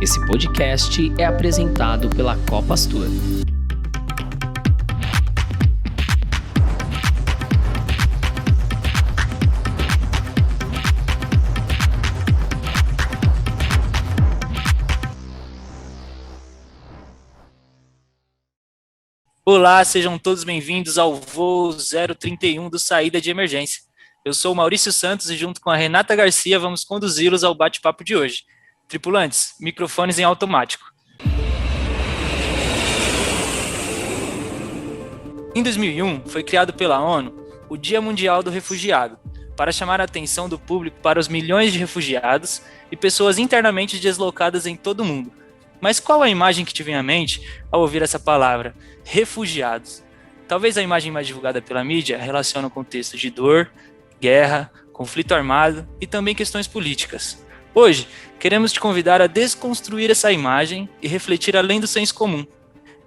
Esse podcast é apresentado pela Copastur. Olá, sejam todos bem-vindos ao voo 031 do Saída de Emergência. Eu sou o Maurício Santos e junto com a Renata Garcia vamos conduzi-los ao bate-papo de hoje. Tripulantes, microfones em automático. Em 2001, foi criado pela ONU o Dia Mundial do Refugiado, para chamar a atenção do público para os milhões de refugiados e pessoas internamente deslocadas em todo o mundo. Mas qual a imagem que te vem à mente ao ouvir essa palavra, refugiados? Talvez a imagem mais divulgada pela mídia relacione o contexto de dor, guerra, conflito armado e também questões políticas. Hoje, queremos te convidar a desconstruir essa imagem e refletir além do senso comum.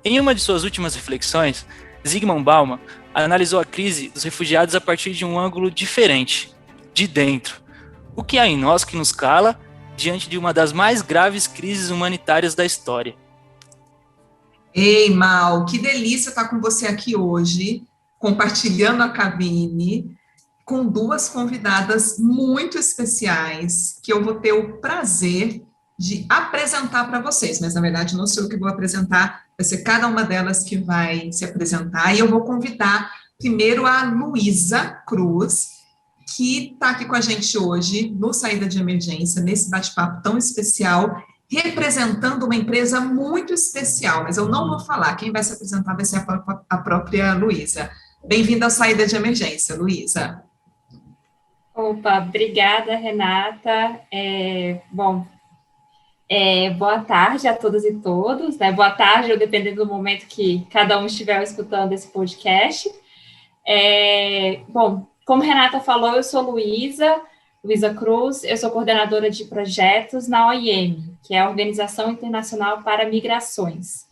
Em uma de suas últimas reflexões, Zygmunt Bauman analisou a crise dos refugiados a partir de um ângulo diferente, de dentro. O que há em nós que nos cala diante de uma das mais graves crises humanitárias da história? Ei, Mal, que delícia estar com você aqui hoje, compartilhando a cabine, com duas convidadas muito especiais, que eu vou ter o prazer de apresentar para vocês, mas na verdade não sou eu que vou apresentar, vai ser cada uma delas que vai se apresentar, e eu vou convidar primeiro a Luísa Cruz, que está aqui com a gente hoje, no Saída de Emergência, nesse bate-papo tão especial, representando uma empresa muito especial, mas eu não vou falar, quem vai se apresentar vai ser a própria Luísa. Bem-vinda ao Saída de Emergência, Luísa. Opa, obrigada, Renata. Boa tarde a todas e todos, né? Boa tarde, dependendo do momento que cada um estiver escutando esse podcast. Como a Renata falou, eu sou Luísa Cruz, eu sou coordenadora de projetos na OIM, que é a Organização Internacional para Migrações.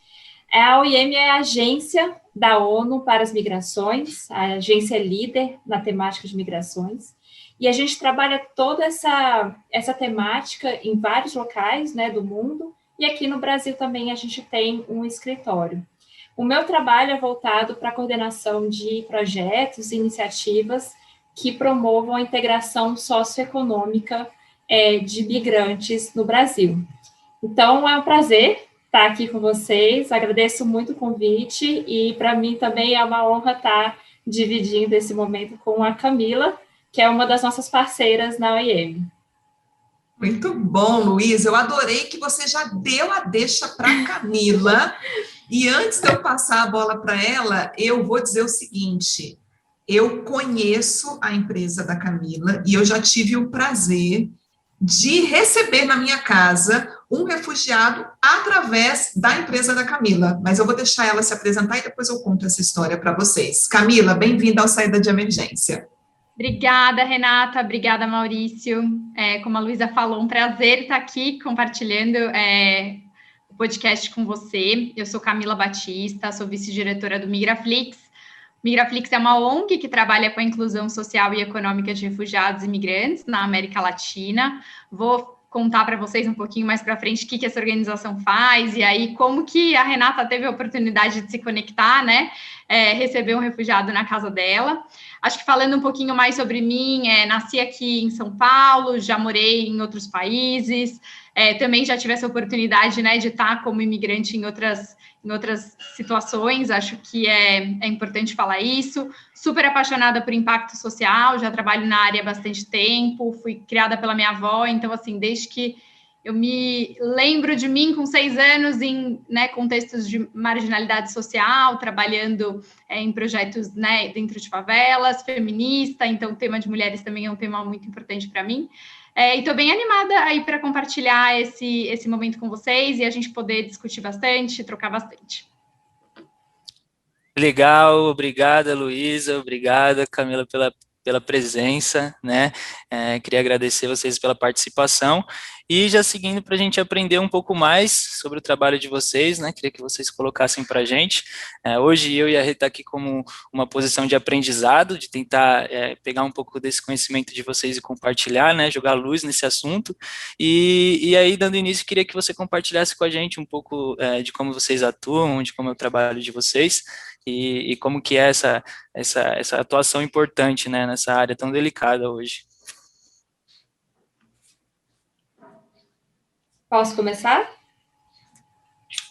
A OIM é a agência da ONU para as migrações, a agência líder na temática de migrações, e a gente trabalha toda essa temática em vários locais, né, do mundo, e aqui no Brasil também a gente tem um escritório. O meu trabalho é voltado para a coordenação de projetos e iniciativas que promovam a integração socioeconômica de migrantes no Brasil. Então, é um prazer estar aqui com vocês, agradeço muito o convite e, para mim, também é uma honra estar dividindo esse momento com a Camila, que é uma das nossas parceiras na OIM. Muito bom, Luísa, eu adorei que você já deu a deixa para a Camila, e antes de eu passar a bola para ela, eu vou dizer o seguinte: eu conheço a empresa da Camila e eu já tive o prazer de receber na minha casa um refugiado através da empresa da Camila, mas eu vou deixar ela se apresentar e depois eu conto essa história para vocês. Camila, bem-vinda ao Saída de Emergência. Obrigada, Renata, obrigada, Maurício. Como a Luísa falou, um prazer estar aqui compartilhando o podcast com você. Eu sou Camila Batista, sou vice-diretora do Migraflix. Migraflix é uma ONG que trabalha com a inclusão social e econômica de refugiados e imigrantes na América Latina. Vou contar para vocês um pouquinho mais para frente o que essa organização faz e aí como que a Renata teve a oportunidade de se conectar, né? Receber um refugiado na casa dela. Acho que falando um pouquinho mais sobre mim, nasci aqui em São Paulo, já morei em outros países, também já tive essa oportunidade, né, de estar como imigrante em outras situações, acho que é importante falar isso. Super apaixonada por impacto social, já trabalho na área há bastante tempo, fui criada pela minha avó, então, assim, desde que eu me lembro de mim com 6 anos em, né, contextos de marginalidade social, trabalhando em projetos, né, dentro de favelas, feminista, então o tema de mulheres também é um tema muito importante para mim. E estou bem animada aí para compartilhar esse momento com vocês e a gente poder discutir bastante, trocar bastante. Legal, obrigada, Luísa, obrigada, Camila, pela pela presença, né? Queria agradecer vocês pela participação e já seguindo para a gente aprender um pouco mais sobre o trabalho de vocês, né? Queria que vocês colocassem para a gente. Hoje eu e a Rê tá aqui como uma posição de aprendizado, de tentar pegar um pouco desse conhecimento de vocês e compartilhar, né? Jogar luz nesse assunto. E aí, dando início, queria que você compartilhasse com a gente um pouco de como vocês atuam, de como é o trabalho de vocês e como que é essa atuação importante, né, nessa área tão delicada hoje. Posso começar?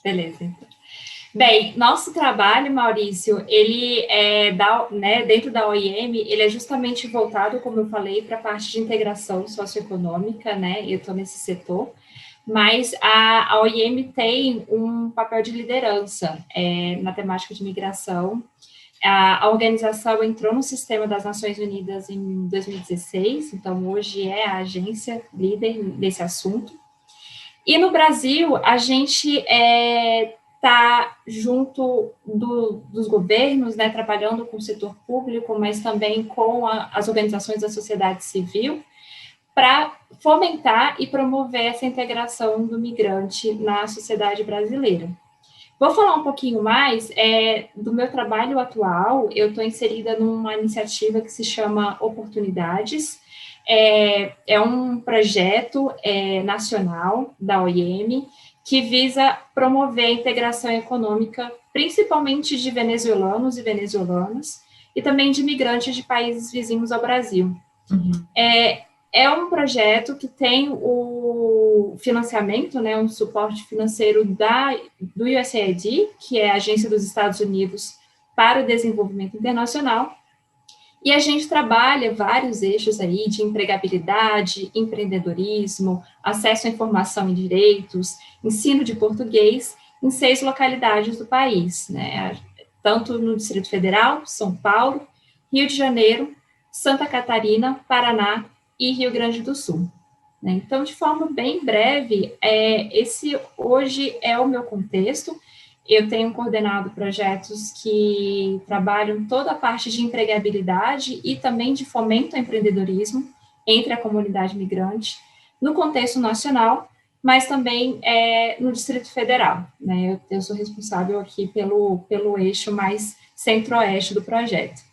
Beleza, então. Bem, nosso trabalho, Maurício, ele dentro da OIM, ele é justamente voltado, como eu falei, para a parte de integração socioeconômica, né? Eu estou nesse setor, mas a OIM tem um papel de liderança na temática de migração. A organização entrou no sistema das Nações Unidas em 2016, então hoje é a agência líder desse assunto. E no Brasil, a gente está junto dos governos, né, trabalhando com o setor público, mas também com as organizações da sociedade civil, para fomentar e promover essa integração do migrante na sociedade brasileira. Vou falar um pouquinho mais do meu trabalho atual. Eu estou inserida numa iniciativa que se chama Oportunidades. É um projeto nacional da OIM que visa promover a integração econômica, principalmente de venezuelanos e venezuelanas, e também de imigrantes de países vizinhos ao Brasil. Uhum. É um projeto que tem o financiamento, né, um suporte financeiro do USAID, que é a Agência dos Estados Unidos para o Desenvolvimento Internacional, e a gente trabalha vários eixos aí de empregabilidade, empreendedorismo, acesso à informação e direitos, ensino de português em 6 localidades do país, né, tanto no Distrito Federal, São Paulo, Rio de Janeiro, Santa Catarina, Paraná e Rio Grande do Sul. Então, de forma bem breve, esse hoje é o meu contexto. Eu tenho coordenado projetos que trabalham toda a parte de empregabilidade e também de fomento ao empreendedorismo entre a comunidade migrante, no contexto nacional, mas também no Distrito Federal, né? Eu sou responsável aqui pelo eixo mais centro-oeste do projeto.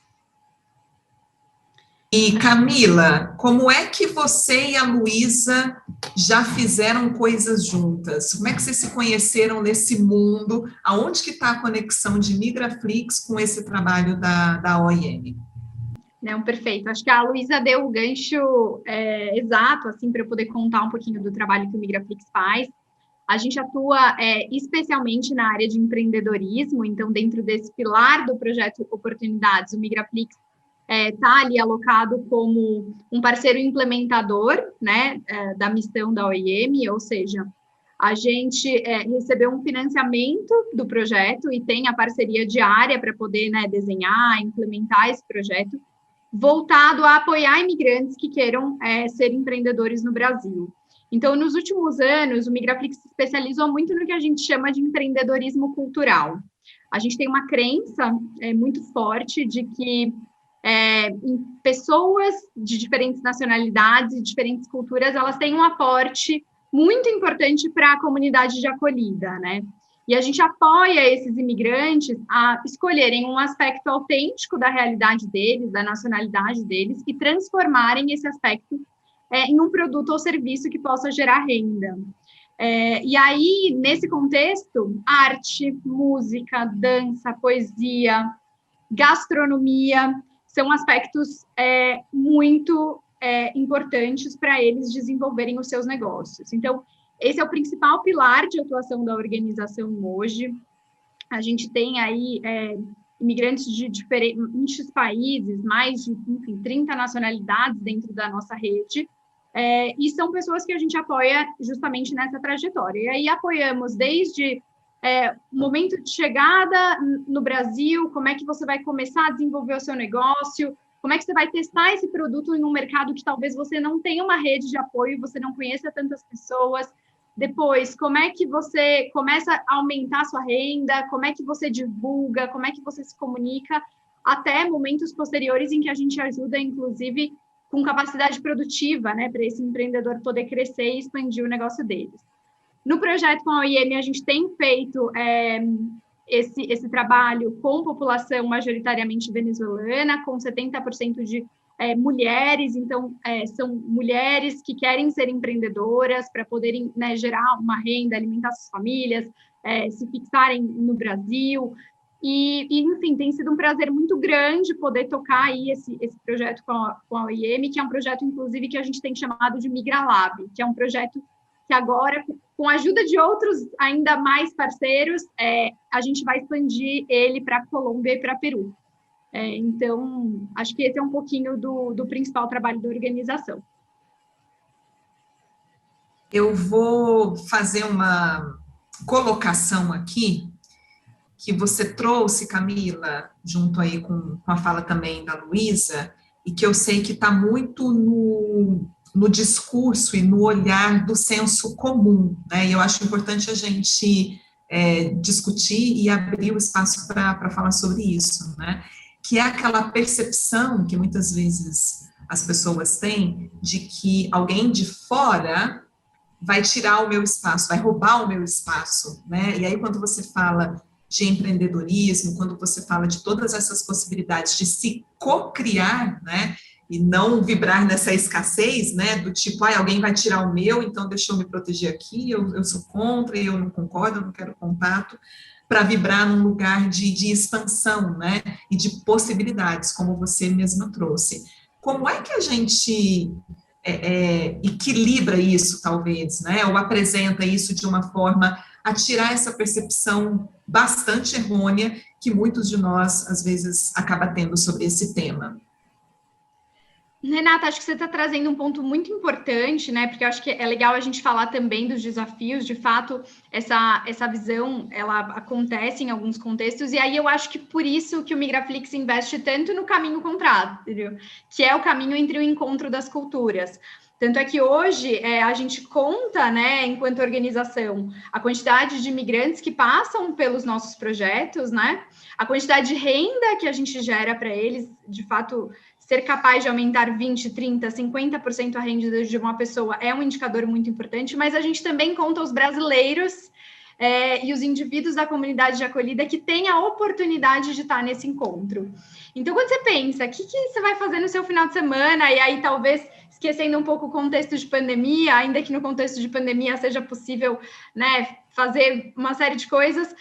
E, Camila, como é que você e a Luísa já fizeram coisas juntas? Como é que vocês se conheceram nesse mundo? Aonde que está a conexão de Migraflix com esse trabalho da OIM? Não, perfeito. Acho que a Luísa deu o gancho exato, assim, para eu poder contar um pouquinho do trabalho que o Migraflix faz. A gente atua especialmente na área de empreendedorismo, então, dentro desse pilar do projeto Oportunidades, o Migraflix está ali alocado como um parceiro implementador, né, da missão da OIM, ou seja, a gente recebeu um financiamento do projeto e tem a parceria diária para poder, né, desenhar, implementar esse projeto, voltado a apoiar imigrantes que queiram ser empreendedores no Brasil. Então, nos últimos anos, o Migraflix se especializou muito no que a gente chama de empreendedorismo cultural. A gente tem uma crença muito forte de que pessoas de diferentes nacionalidades e diferentes culturas, elas têm um aporte muito importante para a comunidade de acolhida, né? E a gente apoia esses imigrantes a escolherem um aspecto autêntico da realidade deles, da nacionalidade deles, e transformarem esse aspecto em um produto ou serviço que possa gerar renda. E aí, nesse contexto, arte, música, dança, poesia, gastronomia, são aspectos muito importantes para eles desenvolverem os seus negócios. Então, esse é o principal pilar de atuação da organização hoje. A gente tem aí imigrantes de diferentes países, mais de 30 nacionalidades dentro da nossa rede, e são pessoas que a gente apoia justamente nessa trajetória. E aí apoiamos desde momento de chegada no Brasil, como é que você vai começar a desenvolver o seu negócio, como é que você vai testar esse produto em um mercado que talvez você não tenha uma rede de apoio, você não conheça tantas pessoas. Depois, como é que você começa a aumentar a sua renda, como é que você divulga, como é que você se comunica, até momentos posteriores em que a gente ajuda, inclusive, com capacidade produtiva, né, para esse empreendedor poder crescer e expandir o negócio deles. No projeto com a OIM, a gente tem feito esse trabalho com população majoritariamente venezuelana, com 70% de mulheres, então são mulheres que querem ser empreendedoras para poderem, né, gerar uma renda, alimentar suas famílias, se fixarem no Brasil. E, enfim, tem sido um prazer muito grande poder tocar aí esse projeto com a OIM, que é um projeto, inclusive, que a gente tem chamado de MigraLab, que é um projeto que agora, com a ajuda de outros ainda mais parceiros, a gente vai expandir ele para Colômbia e para Peru. Então, acho que esse é um pouquinho do principal trabalho da organização. Eu vou fazer uma colocação aqui, que você trouxe, Camila, junto aí com a fala também da Luísa, e que eu sei que está muito no discurso e no olhar do senso comum, né? E eu acho importante a gente discutir e abrir o espaço para falar sobre isso, né? Que é aquela percepção que muitas vezes as pessoas têm de que alguém de fora vai tirar o meu espaço, vai roubar o meu espaço, né? E aí quando você fala de empreendedorismo, quando você fala de todas essas possibilidades de se co-criar, né, e não vibrar nessa escassez, né, do tipo, alguém vai tirar o meu, então deixa eu me proteger aqui, eu sou contra, eu não concordo, eu não quero contato, para vibrar num lugar de expansão, né, e de possibilidades, como você mesma trouxe. Como é que a gente equilibra isso, talvez, né, ou apresenta isso de uma forma a tirar essa percepção bastante errônea que muitos de nós, às vezes, acaba tendo sobre esse tema? Renata, acho que você está trazendo um ponto muito importante, né? Porque eu acho que é legal a gente falar também dos desafios. De fato, essa visão, ela acontece em alguns contextos, e aí eu acho que por isso que o Migraflix investe tanto no caminho contrário, que é o caminho entre o encontro das culturas. Tanto é que hoje a gente conta, né, enquanto organização, a quantidade de imigrantes que passam pelos nossos projetos, né, a quantidade de renda que a gente gera para eles, de fato, ser capaz de aumentar 20%, 30%, 50% a renda de uma pessoa é um indicador muito importante, mas a gente também conta os brasileiros e os indivíduos da comunidade de acolhida que têm a oportunidade de estar nesse encontro. Então, quando você pensa, o que você vai fazer no seu final de semana, e aí talvez esquecendo um pouco o contexto de pandemia, ainda que no contexto de pandemia seja possível, né, fazer uma série de coisas.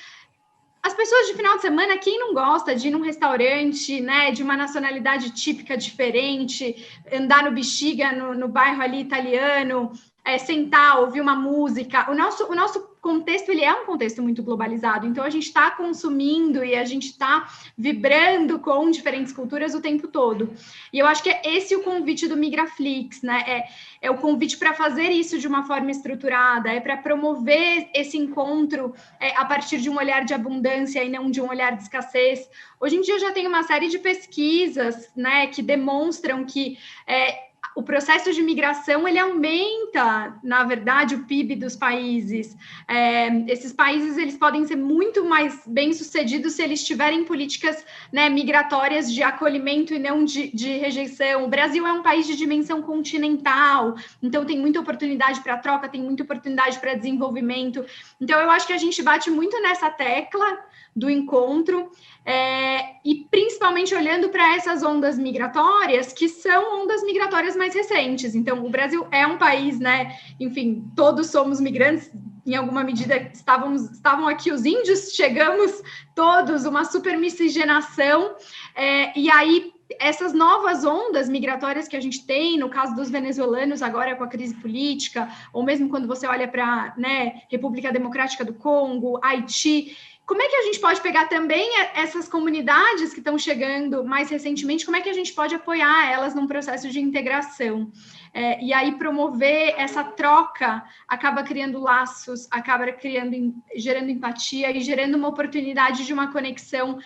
As pessoas de final de semana, quem não gosta de ir num restaurante, né, de uma nacionalidade típica diferente, andar no Bexiga, no bairro ali italiano, sentar, ouvir uma música. O nosso contexto, ele é um contexto muito globalizado, então a gente está consumindo e a gente está vibrando com diferentes culturas o tempo todo. E eu acho que é esse o convite do Migraflix, né? É o convite para fazer isso de uma forma estruturada, para promover esse encontro a partir de um olhar de abundância e não de um olhar de escassez. Hoje em dia já tem uma série de pesquisas, né, que demonstram que o processo de migração, ele aumenta, na verdade, o PIB dos países. Esses países, eles podem ser muito mais bem-sucedidos se eles tiverem políticas, né, migratórias de acolhimento e não de rejeição. O Brasil é um país de dimensão continental, então tem muita oportunidade para troca, tem muita oportunidade para desenvolvimento. Então, eu acho que a gente bate muito nessa tecla do encontro, e principalmente olhando para essas ondas migratórias, que são ondas migratórias mais recentes. Então, o Brasil é um país, né, enfim, todos somos migrantes, em alguma medida estavam aqui os índios, chegamos todos, uma super miscigenação, e aí essas novas ondas migratórias que a gente tem, no caso dos venezuelanos agora com a crise política, ou mesmo quando você olha para, né, República Democrática do Congo, Haiti, como é que a gente pode pegar também essas comunidades que estão chegando mais recentemente, como é que a gente pode apoiar elas num processo de integração? E aí promover essa troca acaba criando laços, acaba gerando empatia e gerando uma oportunidade de uma conexão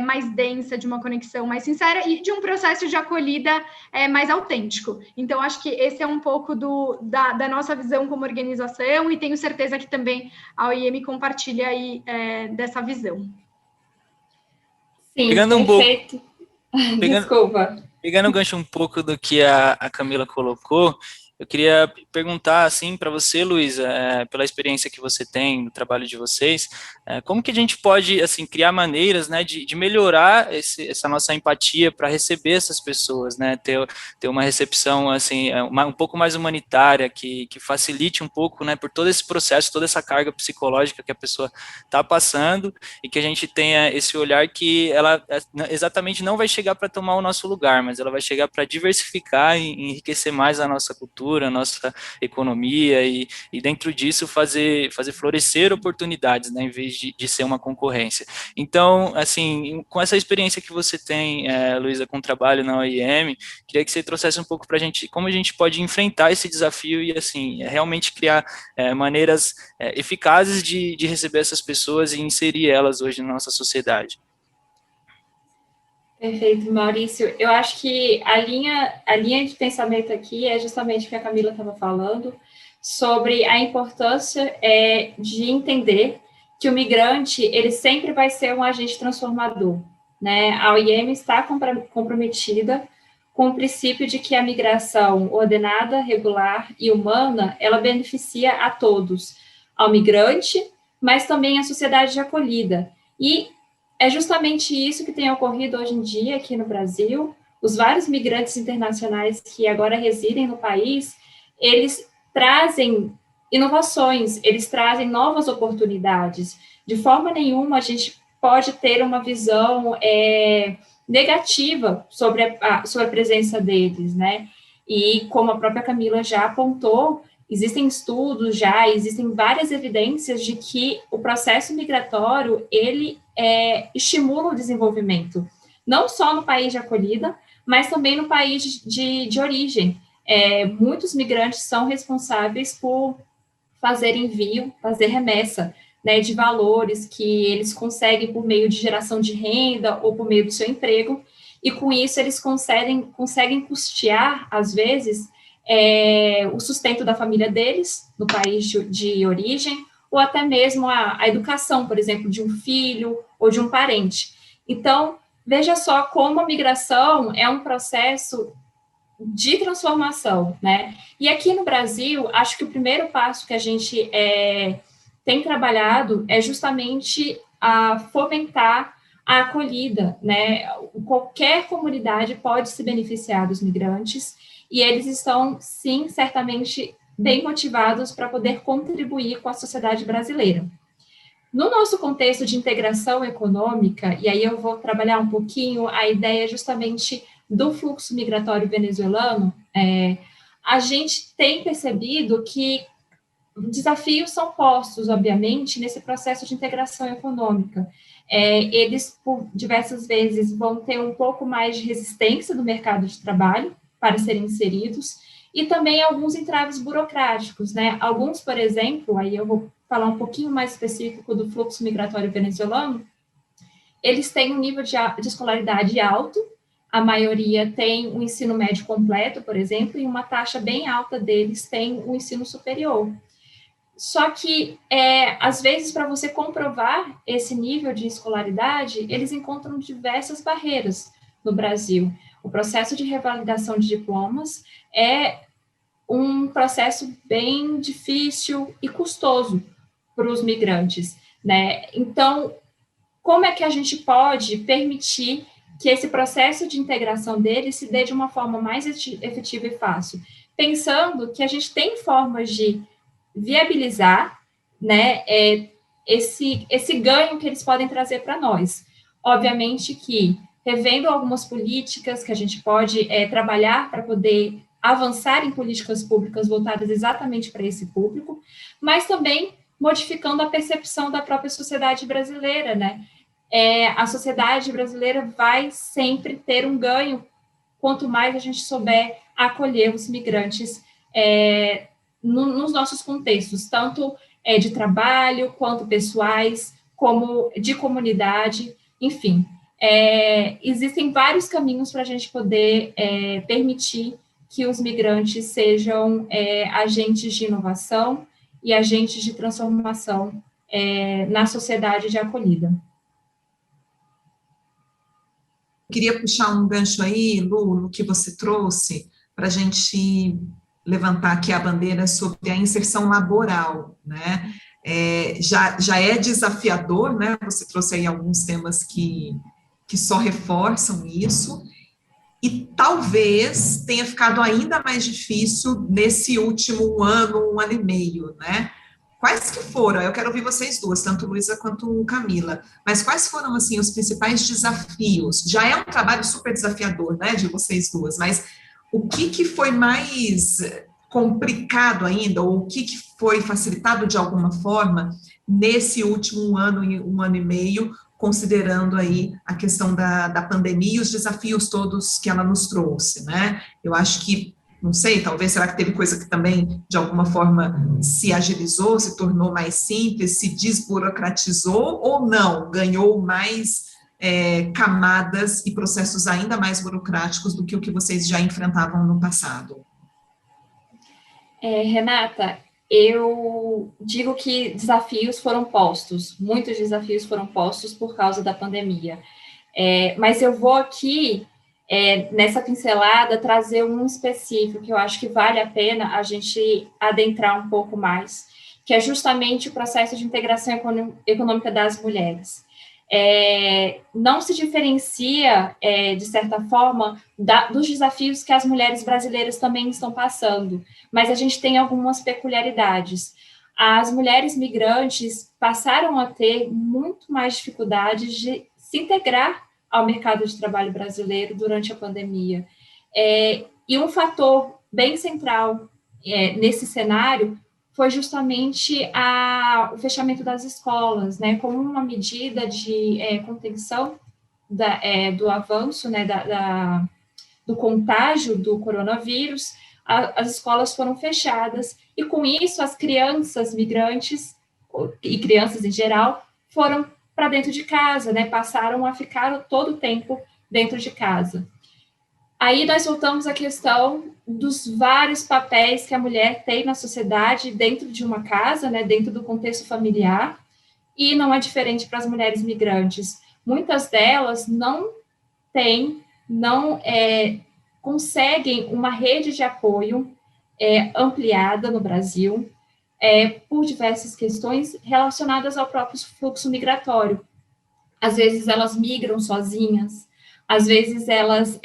mais densa, de uma conexão mais sincera e de um processo de acolhida mais autêntico. Então, acho que esse é um pouco da nossa visão como organização e tenho certeza que também a OIM compartilha aí dessa visão. Sim, Pegando perfeito. Desculpa. Pegando o gancho um pouco do que a Camila colocou, eu queria perguntar, assim, para você, Luísa, pela experiência que você tem no trabalho de vocês, como que a gente pode, assim, criar maneiras, né, de melhorar essa nossa empatia para receber essas pessoas, né, ter uma recepção, assim, um pouco mais humanitária, que facilite um pouco, né, por todo esse processo, toda essa carga psicológica que a pessoa está passando, e que a gente tenha esse olhar que ela exatamente não vai chegar para tomar o nosso lugar, mas ela vai chegar para diversificar e enriquecer mais a nossa cultura, a nossa economia e dentro disso fazer florescer oportunidades, né, em vez de ser uma concorrência. Então, assim, com essa experiência que você tem, Luísa, com o trabalho na OIM, queria que você trouxesse um pouco para a gente como a gente pode enfrentar esse desafio e, assim, realmente criar maneiras eficazes de receber essas pessoas e inserir elas hoje na nossa sociedade. Perfeito, Maurício. Eu acho que a linha de pensamento aqui é justamente o que a Camila estava falando, sobre a importância de entender que o migrante, ele sempre vai ser um agente transformador, né? A OIM está comprometida com o princípio de que a migração ordenada, regular e humana, ela beneficia a todos, ao migrante, mas também à sociedade de acolhida. E é justamente isso que tem ocorrido hoje em dia aqui no Brasil. Os vários migrantes internacionais que agora residem no país, eles trazem inovações, eles trazem novas oportunidades. De forma nenhuma a gente pode ter uma visão negativa sobre a presença deles, né? E como a própria Camila já apontou, existem estudos já, existem várias evidências de que o processo migratório, ele estimula o desenvolvimento, não só no país de acolhida, mas também no país de origem. Muitos migrantes são responsáveis por fazer envio, fazer remessa, né, de valores que eles conseguem por meio de geração de renda ou por meio do seu emprego, e com isso eles conseguem custear, às vezes, o sustento da família deles, no país de origem, ou até mesmo a educação, por exemplo, de um filho ou de um parente. Então, veja só como a migração é um processo de transformação, né? E aqui no Brasil, acho que o primeiro passo que a gente tem trabalhado é justamente a fomentar a acolhida, né? Qualquer comunidade pode se beneficiar dos migrantes e eles estão, sim, certamente bem motivados para poder contribuir com a sociedade brasileira. No nosso contexto de integração econômica, e aí eu vou trabalhar um pouquinho a ideia justamente do fluxo migratório venezuelano, a gente tem percebido que desafios são postos, obviamente, nesse processo de integração econômica. Eles, por diversas vezes, vão ter um pouco mais de resistência no mercado de trabalho para serem inseridos, e também alguns entraves burocráticos, né? Alguns, por exemplo, aí eu vou falar um pouquinho mais específico do fluxo migratório venezuelano, eles têm um nível de escolaridade alto, a maioria tem um ensino médio completo, por exemplo, e uma taxa bem alta deles tem um ensino superior. Só que, às vezes, para você comprovar esse nível de escolaridade, eles encontram diversas barreiras no Brasil. O processo de revalidação de diplomas é um processo bem difícil e custoso para os migrantes, né? Então, como é que a gente pode permitir que esse processo de integração deles se dê de uma forma mais efetiva e fácil? Pensando que a gente tem formas de viabilizar, né, esse ganho que eles podem trazer para nós. Obviamente que, revendo algumas políticas que a gente pode trabalhar para poder avançar em políticas públicas voltadas exatamente para esse público, mas também modificando a percepção da própria sociedade brasileira, né? A sociedade brasileira vai sempre ter um ganho quanto mais a gente souber acolher os migrantes nos nossos contextos, tanto de trabalho, quanto pessoais, como de comunidade, enfim. Existem vários caminhos para a gente poder permitir que os migrantes sejam agentes de inovação e agentes de transformação na sociedade de acolhida. Queria puxar um gancho aí, Lu, no que você trouxe, para a gente levantar aqui a bandeira sobre a inserção laboral, né? Já é desafiador, né? Você trouxe aí alguns temas que só reforçam isso, e talvez tenha ficado ainda mais difícil nesse último ano, 1 ano e meio, né? Quais que foram? Eu quero ouvir vocês duas, tanto Luísa quanto Camila, mas quais foram, assim, os principais desafios? Já é um trabalho super desafiador, né, de vocês duas, mas o que foi mais complicado ainda, ou o que foi facilitado de alguma forma nesse último 1 ano e meio, considerando aí a questão da pandemia e os desafios todos que ela nos trouxe, né? Eu acho que, não sei, talvez, será que teve coisa que também, de alguma forma, se agilizou, se tornou mais simples, se desburocratizou, ou não, ganhou mais camadas e processos ainda mais burocráticos do que o que vocês já enfrentavam no passado? Renata, eu digo que desafios foram postos, muitos desafios foram postos por causa da pandemia. Mas eu vou aqui, nessa pincelada, trazer um específico que eu acho que vale a pena a gente adentrar um pouco mais, que é justamente o processo de integração econômica das mulheres. Não se diferencia, de certa forma, dos desafios que as mulheres brasileiras também estão passando, mas a gente tem algumas peculiaridades. As mulheres migrantes passaram a ter muito mais dificuldades de se integrar ao mercado de trabalho brasileiro durante a pandemia. E um fator bem central nesse cenário foi justamente o fechamento das escolas, né, como uma medida de contenção do avanço, né, do contágio do coronavírus. As escolas foram fechadas, e com isso as crianças migrantes, e crianças em geral, foram para dentro de casa, né, passaram a ficar todo o tempo dentro de casa. Aí nós voltamos à questão dos vários papéis que a mulher tem na sociedade dentro de uma casa, né, dentro do contexto familiar, e não é diferente para as mulheres migrantes. Muitas delas não conseguem uma rede de apoio ampliada no Brasil, por diversas questões relacionadas ao próprio fluxo migratório. Às vezes elas migram sozinhas, às vezes elas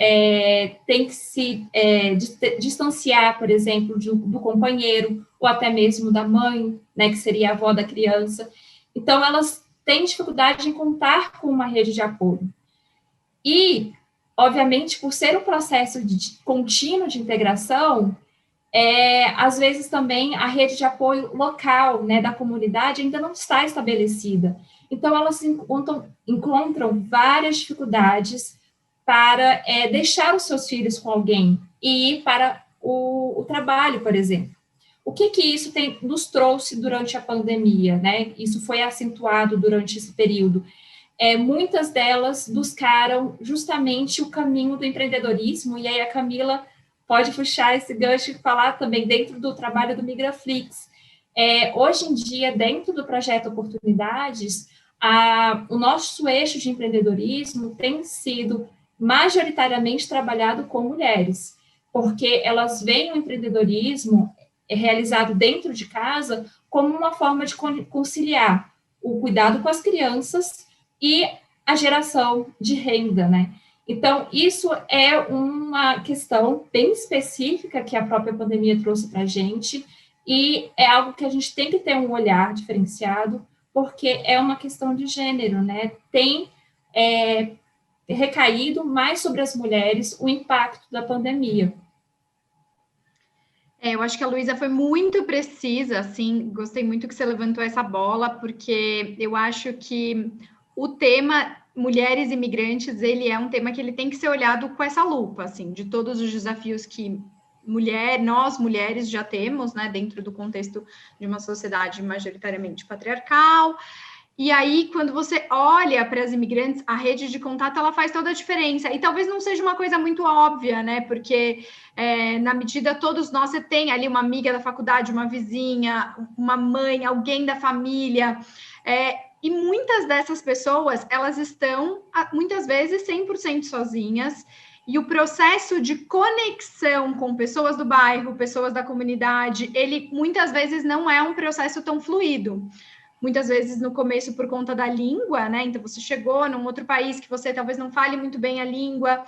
têm que se distanciar, por exemplo, do companheiro, ou até mesmo da mãe, né, que seria a avó da criança. Então, elas têm dificuldade em contar com uma rede de apoio. E, obviamente, por ser um processo contínuo de integração, às vezes também a rede de apoio local, né, da comunidade ainda não está estabelecida. Então, elas encontram várias dificuldades para deixar os seus filhos com alguém e ir para o trabalho, por exemplo. O que isso nos trouxe durante a pandemia, né? Isso foi acentuado durante esse período. Muitas delas buscaram justamente o caminho do empreendedorismo, e aí a Camila pode puxar esse gancho e falar também dentro do trabalho do Migraflix. Hoje em dia, dentro do projeto Oportunidades, o nosso eixo de empreendedorismo tem sido majoritariamente trabalhado com mulheres, porque elas veem o empreendedorismo realizado dentro de casa como uma forma de conciliar o cuidado com as crianças e a geração de renda, né? Então, isso é uma questão bem específica que a própria pandemia trouxe para a gente, e é algo que a gente tem que ter um olhar diferenciado, porque é uma questão de gênero, né? Tem recaído mais sobre as mulheres o impacto da pandemia. Eu acho que a Luísa foi muito precisa, assim, gostei muito que você levantou essa bola, porque eu acho que o tema mulheres imigrantes, ele é um tema que ele tem que ser olhado com essa lupa, assim, de todos os desafios que nós mulheres já temos, né, dentro do contexto de uma sociedade majoritariamente patriarcal. E aí, quando você olha para as imigrantes, a rede de contato, ela faz toda a diferença. E talvez não seja uma coisa muito óbvia, né? Porque, na medida, todos nós, você tem ali uma amiga da faculdade, uma vizinha, uma mãe, alguém da família. E muitas dessas pessoas, elas estão, muitas vezes, 100% sozinhas, e o processo de conexão com pessoas do bairro, pessoas da comunidade, ele muitas vezes não é um processo tão fluido. Muitas vezes no começo por conta da língua, né? Então você chegou num outro país que você talvez não fale muito bem a língua,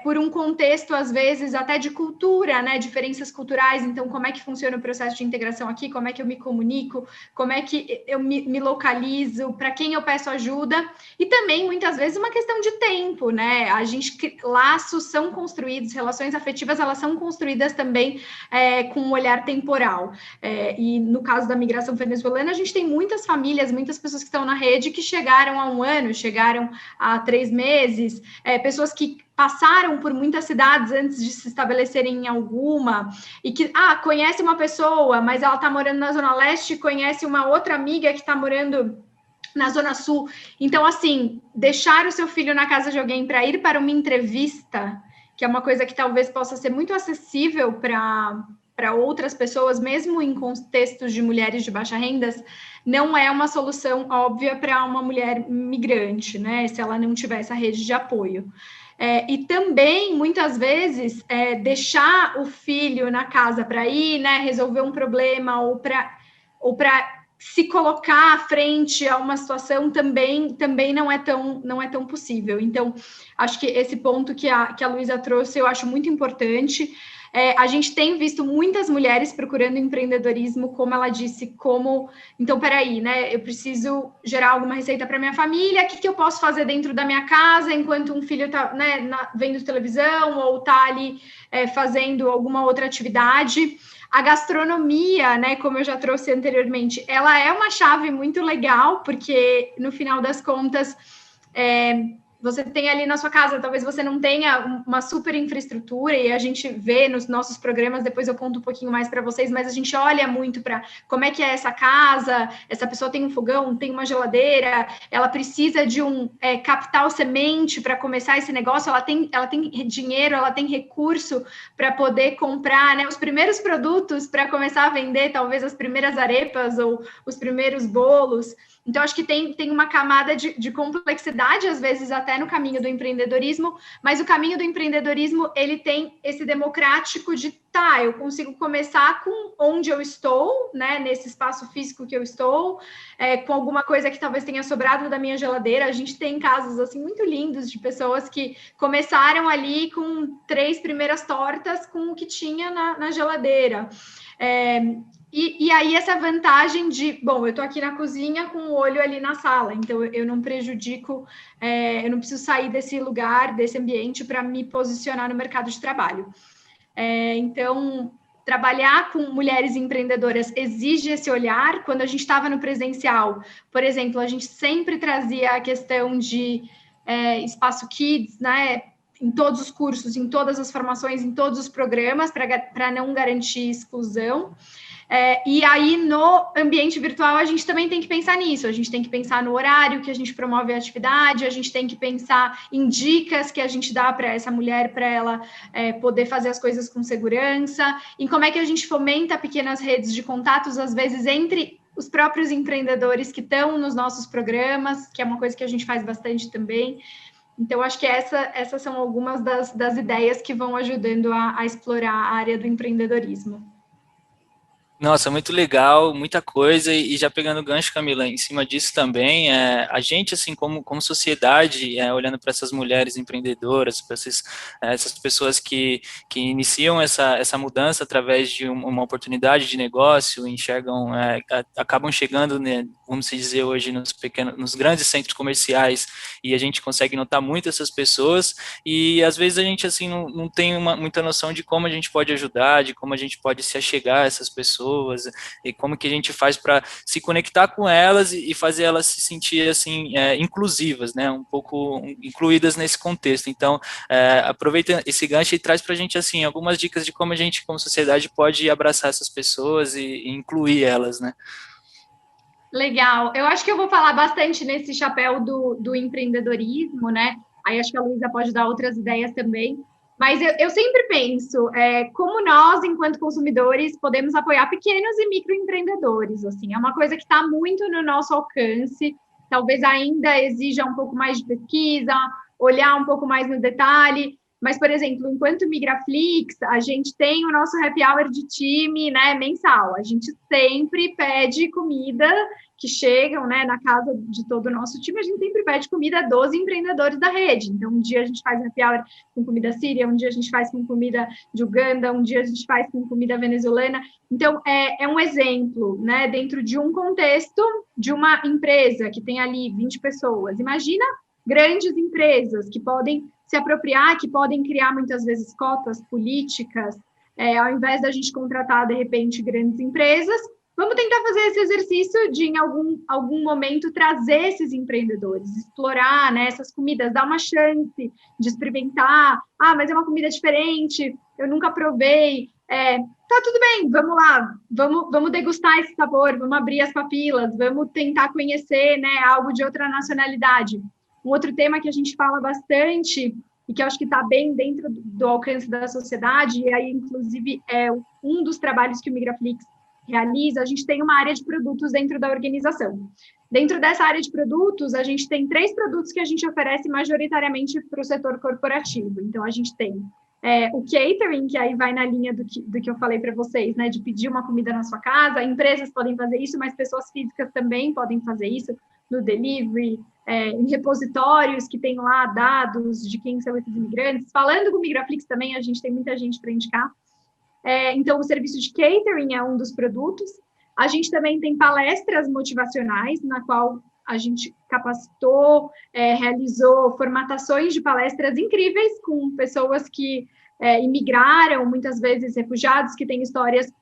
por um contexto, às vezes, até de cultura, né? Diferenças culturais. Então, como é que funciona o processo de integração aqui? Como é que eu me comunico? Como é que eu me localizo? Para quem eu peço ajuda? E também, muitas vezes, uma questão de tempo, né? Laços são construídos, relações afetivas, elas são construídas também com um olhar temporal. E no caso da migração venezuelana, a gente tem muitas famílias, muitas pessoas que estão na rede que chegaram há 1 ano, chegaram há 3 meses, pessoas que passaram por muitas cidades antes de se estabelecerem em alguma, e que, conhece uma pessoa, mas ela está morando na Zona Leste, conhece uma outra amiga que está morando na Zona Sul. Então, assim, deixar o seu filho na casa de alguém para ir para uma entrevista, que é uma coisa que talvez possa ser muito acessível para outras pessoas, mesmo em contextos de mulheres de baixa renda, não é uma solução óbvia para uma mulher migrante, né? Se ela não tiver essa rede de apoio. E também, muitas vezes, deixar o filho na casa para ir, né, resolver um problema ou para se colocar à frente a uma situação também não é tão possível. Então, acho que esse ponto que a Luísa trouxe, eu acho muito importante. A gente tem visto muitas mulheres procurando empreendedorismo, como ela disse, então, peraí, né? Eu preciso gerar alguma receita para minha família, o que eu posso fazer dentro da minha casa, enquanto um filho está, né, vendo televisão ou está ali fazendo alguma outra atividade. A gastronomia, né, como eu já trouxe anteriormente, ela é uma chave muito legal, porque, no final das contas, você tem ali na sua casa, talvez você não tenha uma super infraestrutura, e a gente vê nos nossos programas, depois eu conto um pouquinho mais para vocês, mas a gente olha muito para como é que é essa casa, essa pessoa tem um fogão, tem uma geladeira, ela precisa de um capital semente para começar esse negócio, ela tem dinheiro, ela tem recurso para poder comprar, né, os primeiros produtos para começar a vender, talvez as primeiras arepas ou os primeiros bolos. Então, acho que tem uma camada de complexidade, às vezes, até no caminho do empreendedorismo, mas o caminho do empreendedorismo, ele tem esse democrático de, eu consigo começar com onde eu estou, né, nesse espaço físico que eu estou, com alguma coisa que talvez tenha sobrado da minha geladeira. A gente tem casos, assim, muito lindos de pessoas que começaram ali com 3 primeiras tortas com o que tinha na geladeira. E aí essa vantagem de, eu estou aqui na cozinha com o olho ali na sala, então eu não prejudico, eu não preciso sair desse lugar, desse ambiente para me posicionar no mercado de trabalho. Então, trabalhar com mulheres empreendedoras exige esse olhar. Quando a gente estava no presencial, por exemplo, a gente sempre trazia a questão de espaço kids, né, em todos os cursos, em todas as formações, em todos os programas, para não garantir exclusão. E aí, no ambiente virtual, a gente também tem que pensar nisso, a gente tem que pensar no horário que a gente promove a atividade, a gente tem que pensar em dicas que a gente dá para essa mulher, para ela poder fazer as coisas com segurança, em como é que a gente fomenta pequenas redes de contatos, às vezes, entre os próprios empreendedores que estão nos nossos programas, que é uma coisa que a gente faz bastante também. Então, acho que essas são algumas das ideias que vão ajudando a explorar a área do empreendedorismo. Nossa, muito legal, muita coisa, e já pegando o gancho, Camila, em cima disso também, a gente, assim, como sociedade, olhando para essas mulheres empreendedoras, para essas pessoas que iniciam essa mudança através de uma oportunidade de negócio, enxergam, acabam chegando, né, vamos dizer hoje, nos grandes centros comerciais, e a gente consegue notar muito essas pessoas, e às vezes a gente, assim, não tem muita noção de como a gente pode ajudar, de como a gente pode se achegar a essas pessoas, e como que a gente faz para se conectar com elas e fazer elas se sentir, assim, inclusivas, né, um pouco incluídas nesse contexto. Então, aproveita esse gancho e traz para a gente, assim, algumas dicas de como a gente, como sociedade, pode abraçar essas pessoas e incluir elas, né. Legal. Eu acho que eu vou falar bastante nesse chapéu do empreendedorismo, né? Aí acho que a Luísa pode dar outras ideias também. Mas eu sempre penso como nós, enquanto consumidores, podemos apoiar pequenos e microempreendedores. Assim, é uma coisa que está muito no nosso alcance. talvez ainda exija um pouco mais de pesquisa, olhar um pouco mais no detalhe. Mas, por exemplo, enquanto Migraflix, a gente tem o nosso happy hour de time, né, mensal. A gente sempre pede comida que chegam, né, na casa de todo o nosso time, a gente sempre pede comida a 12 empreendedores da rede. Então, um dia a gente faz happy hour com comida síria, um dia a gente faz com comida de Uganda, um dia a gente faz com comida venezuelana. Então, é um exemplo, né, dentro de um contexto de uma empresa que tem ali 20 pessoas. Imagina grandes empresas que podem se apropriar, que podem criar muitas vezes cotas políticas, ao invés da gente contratar, de repente, grandes empresas, vamos tentar fazer esse exercício de, em algum momento, trazer esses empreendedores, explorar, né, essas comidas, dar uma chance de experimentar. Ah, mas é uma comida diferente, eu nunca provei. Tá tudo bem, vamos lá, vamos degustar esse sabor, vamos abrir as papilas, vamos tentar conhecer, né, algo de outra nacionalidade. Um outro tema que a gente fala bastante e que eu acho que está bem dentro do alcance da sociedade, e aí, inclusive, é um dos trabalhos que o Migraflix realiza, a gente tem uma área de produtos dentro da organização. Dentro dessa área de produtos, a gente tem 3 produtos que a gente oferece majoritariamente para o setor corporativo. Então, a gente tem o catering, que aí vai na linha do que eu falei para vocês, né, de pedir uma comida na sua casa. Empresas podem fazer isso, mas pessoas físicas também podem fazer isso, no delivery, em repositórios que tem lá dados de quem são esses imigrantes. Falando com o Migraflix também, a gente tem muita gente para indicar. Então, o serviço de catering é um dos produtos. A gente também tem palestras motivacionais, na qual a gente capacitou, realizou formatações de palestras incríveis com pessoas que imigraram, muitas vezes refugiados, que têm histórias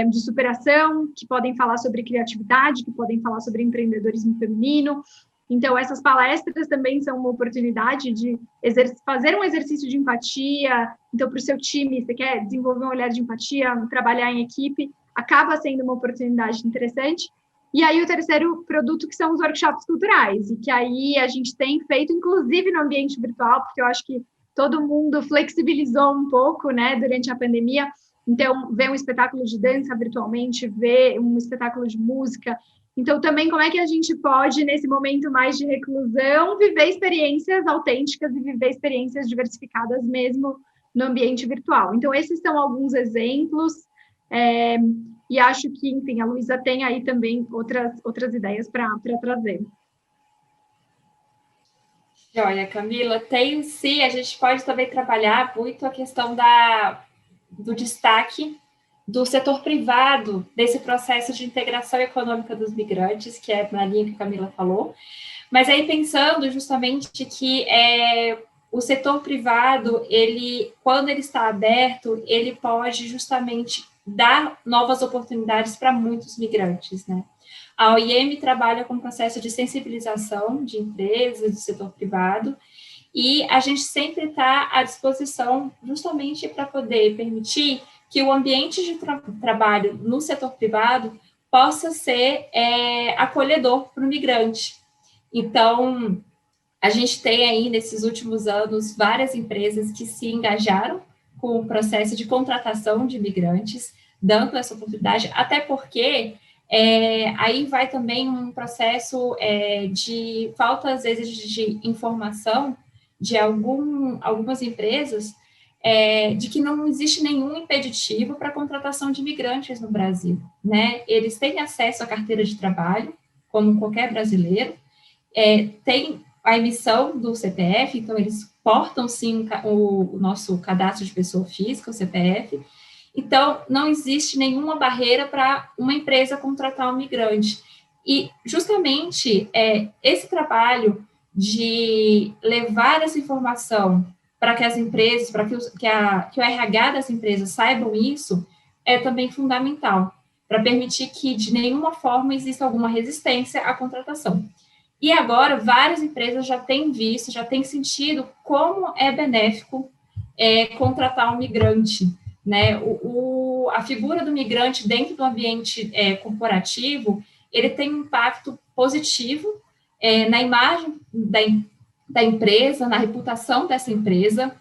de superação, que podem falar sobre criatividade, que podem falar sobre empreendedorismo feminino. Então, essas palestras também são uma oportunidade de fazer um exercício de empatia. Então, para o seu time, você quer desenvolver um olhar de empatia, trabalhar em equipe, acaba sendo uma oportunidade interessante. E aí, o terceiro produto, que são os workshops culturais, e que aí a gente tem feito, inclusive no ambiente virtual, porque eu acho que todo mundo flexibilizou um pouco, né, durante a pandemia. Então, ver um espetáculo de dança virtualmente, ver um espetáculo de música. Então, também, como é que a gente pode, nesse momento mais de reclusão, viver experiências autênticas e viver experiências diversificadas mesmo no ambiente virtual? Então, esses são alguns exemplos, e acho que, enfim, a Luísa tem aí também outras ideias para trazer. Joia, Camila, sim, a gente pode também trabalhar muito a questão do destaque do setor privado desse processo de integração econômica dos migrantes, que é na linha que a Camila falou, mas aí pensando justamente que o setor privado, quando ele está aberto, ele pode justamente dar novas oportunidades para muitos migrantes, né? A OIM trabalha com o processo de sensibilização de empresas, do setor privado, e a gente sempre está à disposição justamente para poder permitir que o ambiente de trabalho no setor privado possa ser acolhedor para o migrante. Então, a gente tem aí, nesses últimos anos, várias empresas que se engajaram com o processo de contratação de imigrantes, dando essa oportunidade, até porque aí vai também um processo de falta, às vezes, de informação de algumas empresas, de que não existe nenhum impeditivo para a contratação de imigrantes no Brasil, né? Eles têm acesso à carteira de trabalho, como qualquer brasileiro, tem a emissão do CPF, então eles portam, sim, o nosso cadastro de pessoa física, o CPF. Então, não existe nenhuma barreira para uma empresa contratar um migrante. E, justamente, esse trabalho de levar essa informação para que as empresas, para que o RH das empresas saibam isso, é também fundamental, para permitir que, de nenhuma forma, exista alguma resistência à contratação. E agora, várias empresas já têm visto, já têm sentido como é benéfico contratar um migrante, né? A figura do migrante dentro do ambiente corporativo, ele tem um impacto positivo na imagem da empresa, na reputação dessa empresa,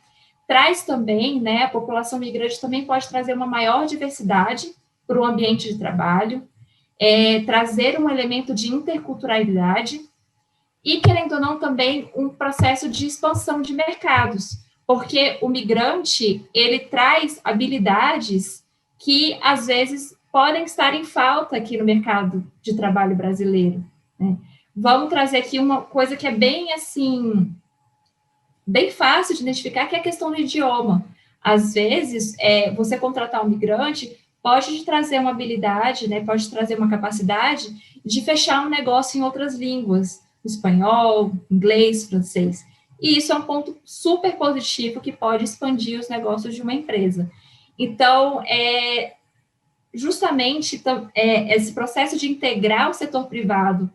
traz também, né, a população migrante também pode trazer uma maior diversidade para o ambiente de trabalho, trazer um elemento de interculturalidade, e, querendo ou não, também um processo de expansão de mercados, porque o migrante, ele traz habilidades que, às vezes, podem estar em falta aqui no mercado de trabalho brasileiro, né? Vamos trazer aqui uma coisa que é bem, assim, bem fácil de identificar, que é a questão do idioma. Às vezes, você contratar um migrante pode te trazer uma habilidade, né, pode trazer uma capacidade de fechar um negócio em outras línguas, espanhol, inglês, francês. E isso é um ponto super positivo que pode expandir os negócios de uma empresa. Então, justamente esse processo de integrar o setor privado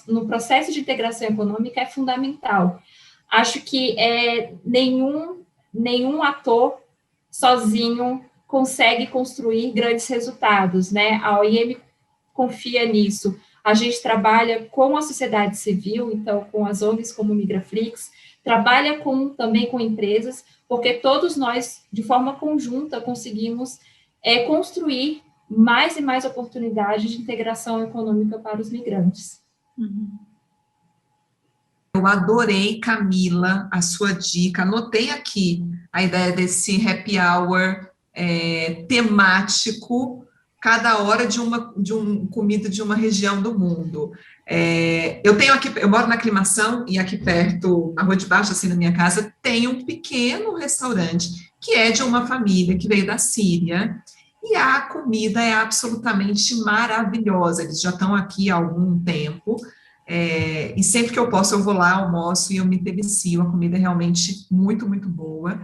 no processo de integração econômica é fundamental. Acho que nenhum ator sozinho consegue construir grandes resultados, né? A OIM confia nisso. A gente trabalha com a sociedade civil, então com as ONGs como o Migraflix, trabalha também com empresas, porque todos nós, de forma conjunta, conseguimos construir mais e mais oportunidades de integração econômica para os migrantes. Eu adorei, Camila, a sua dica. Anotei aqui a ideia desse happy hour temático, cada hora de uma comida de uma região do mundo. Eu moro na Aclimação e aqui perto, na Rua de Baixo, assim, na minha casa, tem um pequeno restaurante que é de uma família que veio da Síria, e a comida é absolutamente maravilhosa. Eles já estão aqui há algum tempo, e sempre que eu posso eu vou lá, almoço e eu me delicio. A comida é realmente muito, muito boa.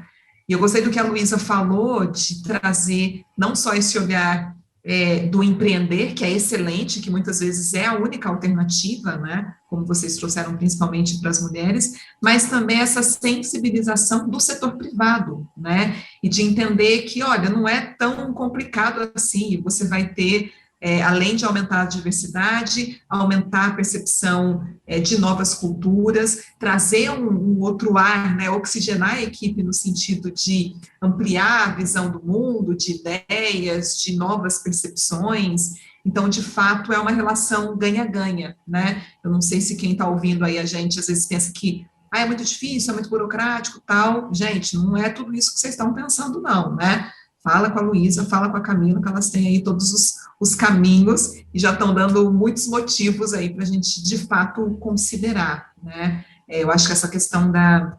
E eu gostei do que a Luísa falou, de trazer não só esse olhar do empreender, que é excelente, que muitas vezes é a única alternativa, né, como vocês trouxeram principalmente para as mulheres, mas também essa sensibilização do setor privado, né, e de entender que, olha, não é tão complicado assim, você vai ter, além de aumentar a diversidade, aumentar a percepção de novas culturas, trazer um outro ar, né, oxigenar a equipe no sentido de ampliar a visão do mundo, de ideias, de novas percepções. Então, de fato, é uma relação ganha-ganha, né? Eu não sei se quem está ouvindo aí a gente às vezes pensa que é muito difícil, é muito burocrático, tal. Gente, não é tudo isso que vocês estão pensando, não, né? Fala com a Luísa, fala com a Camila, que elas têm aí todos os caminhos e já estão dando muitos motivos aí para a gente, de fato, considerar, né? Eu acho que essa questão da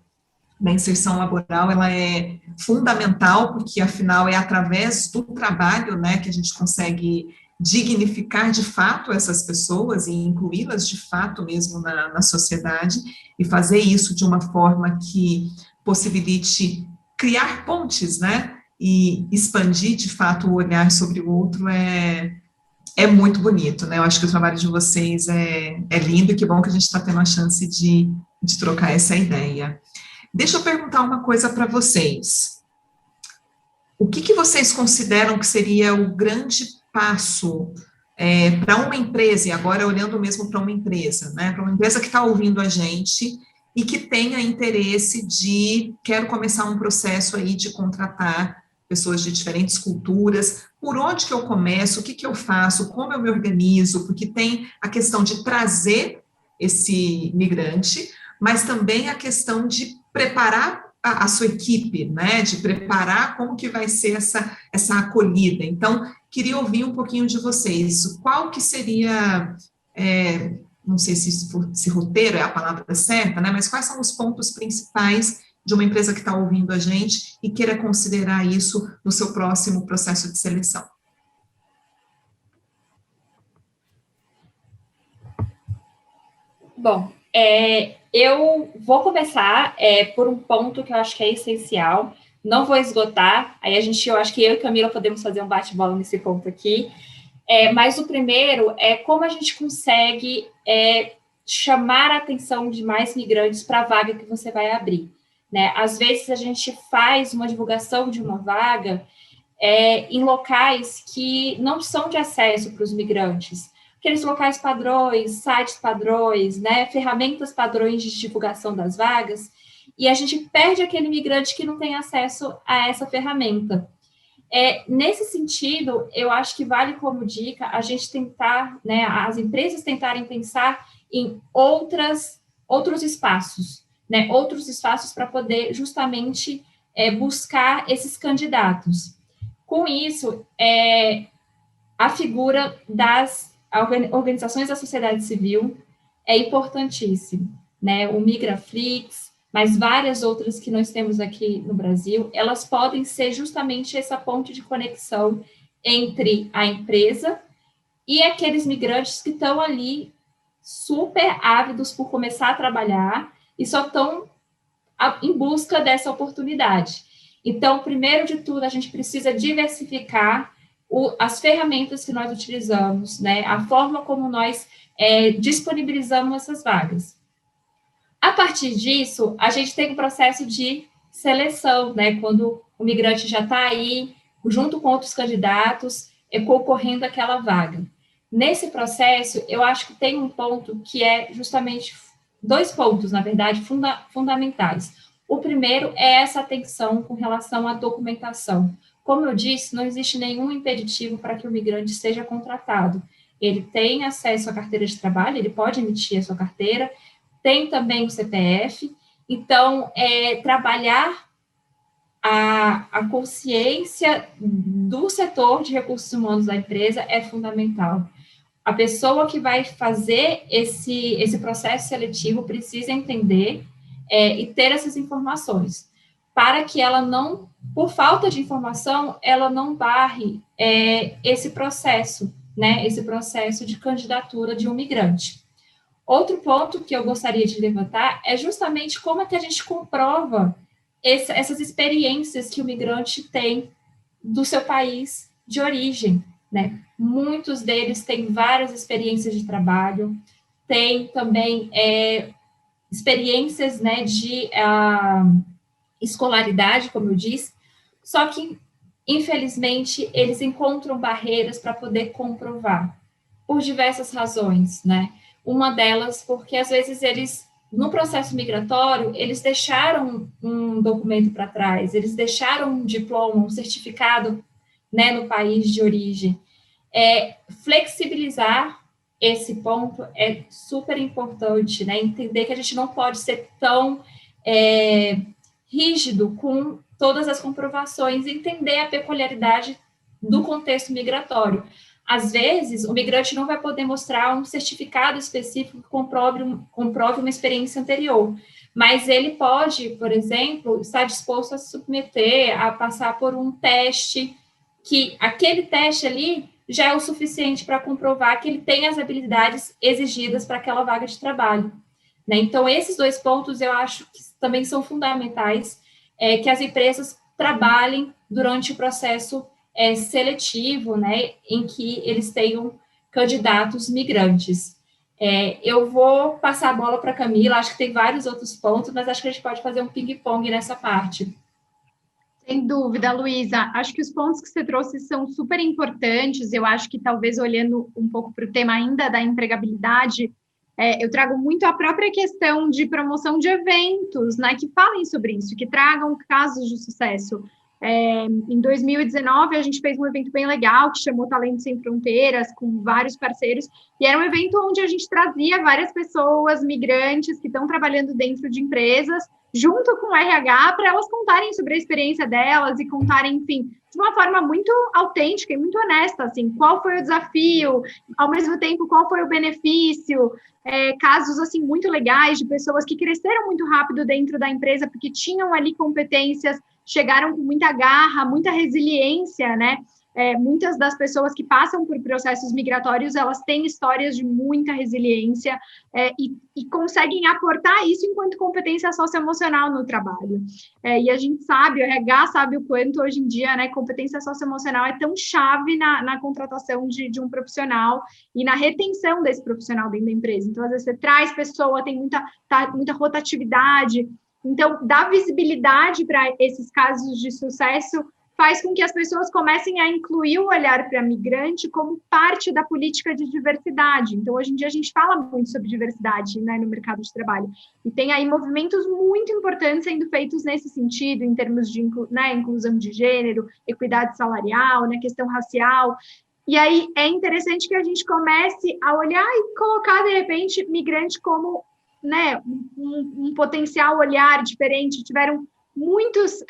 inserção laboral, ela é fundamental, porque, afinal, é através do trabalho, né, que a gente consegue dignificar, de fato, essas pessoas e incluí-las, de fato, mesmo na sociedade, e fazer isso de uma forma que possibilite criar pontes, né, e expandir, de fato, o olhar sobre o outro é muito bonito, né? Eu acho que o trabalho de vocês é lindo, e que bom que a gente está tendo a chance de trocar essa ideia. Deixa eu perguntar uma coisa para vocês. O que vocês consideram que seria o grande passo para uma empresa, e agora olhando mesmo para uma empresa, né? Para uma empresa que está ouvindo a gente e que tenha interesse de, quero começar um processo aí de contratar pessoas de diferentes culturas, por onde que eu começo, o que eu faço, como eu me organizo, porque tem a questão de trazer esse migrante, mas também a questão de preparar a sua equipe, né, de preparar como que vai ser essa acolhida. Então, queria ouvir um pouquinho de vocês. Qual que seria, não sei se roteiro é a palavra certa, né, mas quais são os pontos principais de uma empresa que está ouvindo a gente e queira considerar isso no seu próximo processo de seleção? Bom, eu vou começar por um ponto que eu acho que é essencial, não vou esgotar, aí eu acho que eu e Camila podemos fazer um bate-bola nesse ponto aqui, mas o primeiro é como a gente consegue chamar a atenção de mais migrantes para a vaga que você vai abrir, né? Às vezes a gente faz uma divulgação de uma vaga em locais que não são de acesso para os migrantes, aqueles locais padrões, sites padrões, né, ferramentas padrões de divulgação das vagas, e a gente perde aquele migrante que não tem acesso a essa ferramenta. Nesse sentido, eu acho que vale como dica a gente tentar, né, as empresas tentarem pensar em outros espaços, né? Outros espaços para poder justamente buscar esses candidatos. Com isso, a figura das organizações da sociedade civil é importantíssima, né? O Migraflix, mas várias outras que nós temos aqui no Brasil, elas podem ser justamente essa ponte de conexão entre a empresa e aqueles migrantes que estão ali super ávidos por começar a trabalhar e só estão em busca dessa oportunidade. Então, primeiro de tudo, a gente precisa diversificar as ferramentas que nós utilizamos, né? A forma como nós disponibilizamos essas vagas. A partir disso, a gente tem um processo de seleção, né? Quando o migrante já está aí, junto com outros candidatos, concorrendo àquela vaga. Nesse processo, eu acho que tem um ponto que é justamente 2 pontos, na verdade, fundamentais. O primeiro é essa atenção com relação à documentação. Como eu disse, não existe nenhum impeditivo para que o migrante seja contratado. Ele tem acesso à carteira de trabalho, ele pode emitir a sua carteira, tem também o CPF. Então, trabalhar a consciência do setor de recursos humanos da empresa é fundamental. A pessoa que vai fazer esse processo seletivo precisa entender e ter essas informações, para que ela não, por falta de informação, ela não barre esse processo, né, esse processo de candidatura de um migrante. Outro ponto que eu gostaria de levantar é justamente como é que a gente comprova essas experiências que o migrante tem do seu país de origem, né? Muitos deles têm várias experiências de trabalho, têm também experiências, né, de escolaridade, como eu disse, só que, infelizmente, eles encontram barreiras para poder comprovar, por diversas razões, né? Uma delas, porque às vezes eles, no processo migratório, eles deixaram um documento para trás, eles deixaram um diploma, um certificado, né, no país de origem. Flexibilizar esse ponto é super importante, né? Entender que a gente não pode ser tão rígido com todas as comprovações, entender a peculiaridade do contexto migratório. Às vezes, o migrante não vai poder mostrar um certificado específico que comprove uma experiência anterior, mas ele pode, por exemplo, estar disposto a se submeter, a passar por um teste, que aquele teste ali já é o suficiente para comprovar que ele tem as habilidades exigidas para aquela vaga de trabalho, né? Então, esses 2 pontos eu acho que também são fundamentais, que as empresas trabalhem durante o processo seletivo, né, em que eles tenham candidatos migrantes. Eu vou passar a bola para a Camila, acho que tem vários outros pontos, mas acho que a gente pode fazer um ping-pong nessa parte. Sem dúvida, Luísa. Acho que os pontos que você trouxe são super importantes. Eu acho que talvez olhando um pouco para o tema ainda da empregabilidade, eu trago muito a própria questão de promoção de eventos, né, que falem sobre isso, que tragam casos de sucesso. Em 2019, a gente fez um evento bem legal, que chamou Talentos Sem Fronteiras, com vários parceiros, e era um evento onde a gente trazia várias pessoas migrantes que estão trabalhando dentro de empresas, junto com o RH, para elas contarem sobre a experiência delas e contarem, enfim, de uma forma muito autêntica e muito honesta, assim, qual foi o desafio, ao mesmo tempo, qual foi o benefício, casos, assim, muito legais de pessoas que cresceram muito rápido dentro da empresa, porque tinham ali competências, chegaram com muita garra, muita resiliência, né? Muitas das pessoas que passam por processos migratórios, elas têm histórias de muita resiliência e conseguem aportar isso enquanto competência socioemocional no trabalho. E a gente sabe, o RH sabe o quanto hoje em dia, né, competência socioemocional é tão chave na contratação de um profissional e na retenção desse profissional dentro da empresa. Então, às vezes, você traz pessoa, tem muita rotatividade. Então, dar visibilidade para esses casos de sucesso faz com que as pessoas comecem a incluir o olhar para migrante como parte da política de diversidade. Então, hoje em dia, a gente fala muito sobre diversidade, né, no mercado de trabalho. E tem aí movimentos muito importantes sendo feitos nesse sentido, em termos de inclusão de gênero, equidade salarial, né, questão racial. E aí é interessante que a gente comece a olhar e colocar, de repente, migrante como, né, um potencial olhar diferente. Tiveram muitos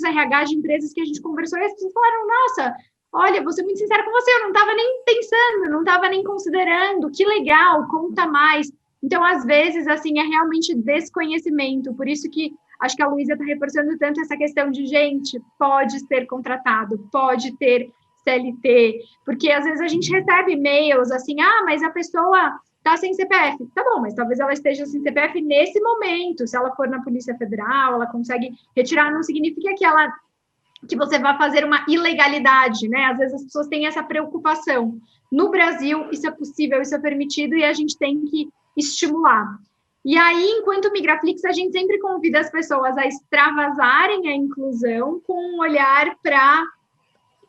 RH de empresas que a gente conversou e as pessoas falaram, nossa, olha, vou ser muito sincera com você, eu não estava nem pensando, não estava nem considerando, que legal, conta mais. Então, às vezes, assim, é realmente desconhecimento, por isso que acho que a Luísa está reforçando tanto essa questão de, gente, pode ser contratado, pode ter CLT, porque às vezes a gente recebe e-mails assim, mas a pessoa está sem CPF. Tá bom, mas talvez ela esteja sem CPF nesse momento. Se ela for na Polícia Federal, ela consegue retirar, não significa que você vai fazer uma ilegalidade, né? Às vezes as pessoas têm essa preocupação. No Brasil, isso é possível, isso é permitido e a gente tem que estimular. E aí, enquanto Migraflix, a gente sempre convida as pessoas a extravasarem a inclusão com um olhar para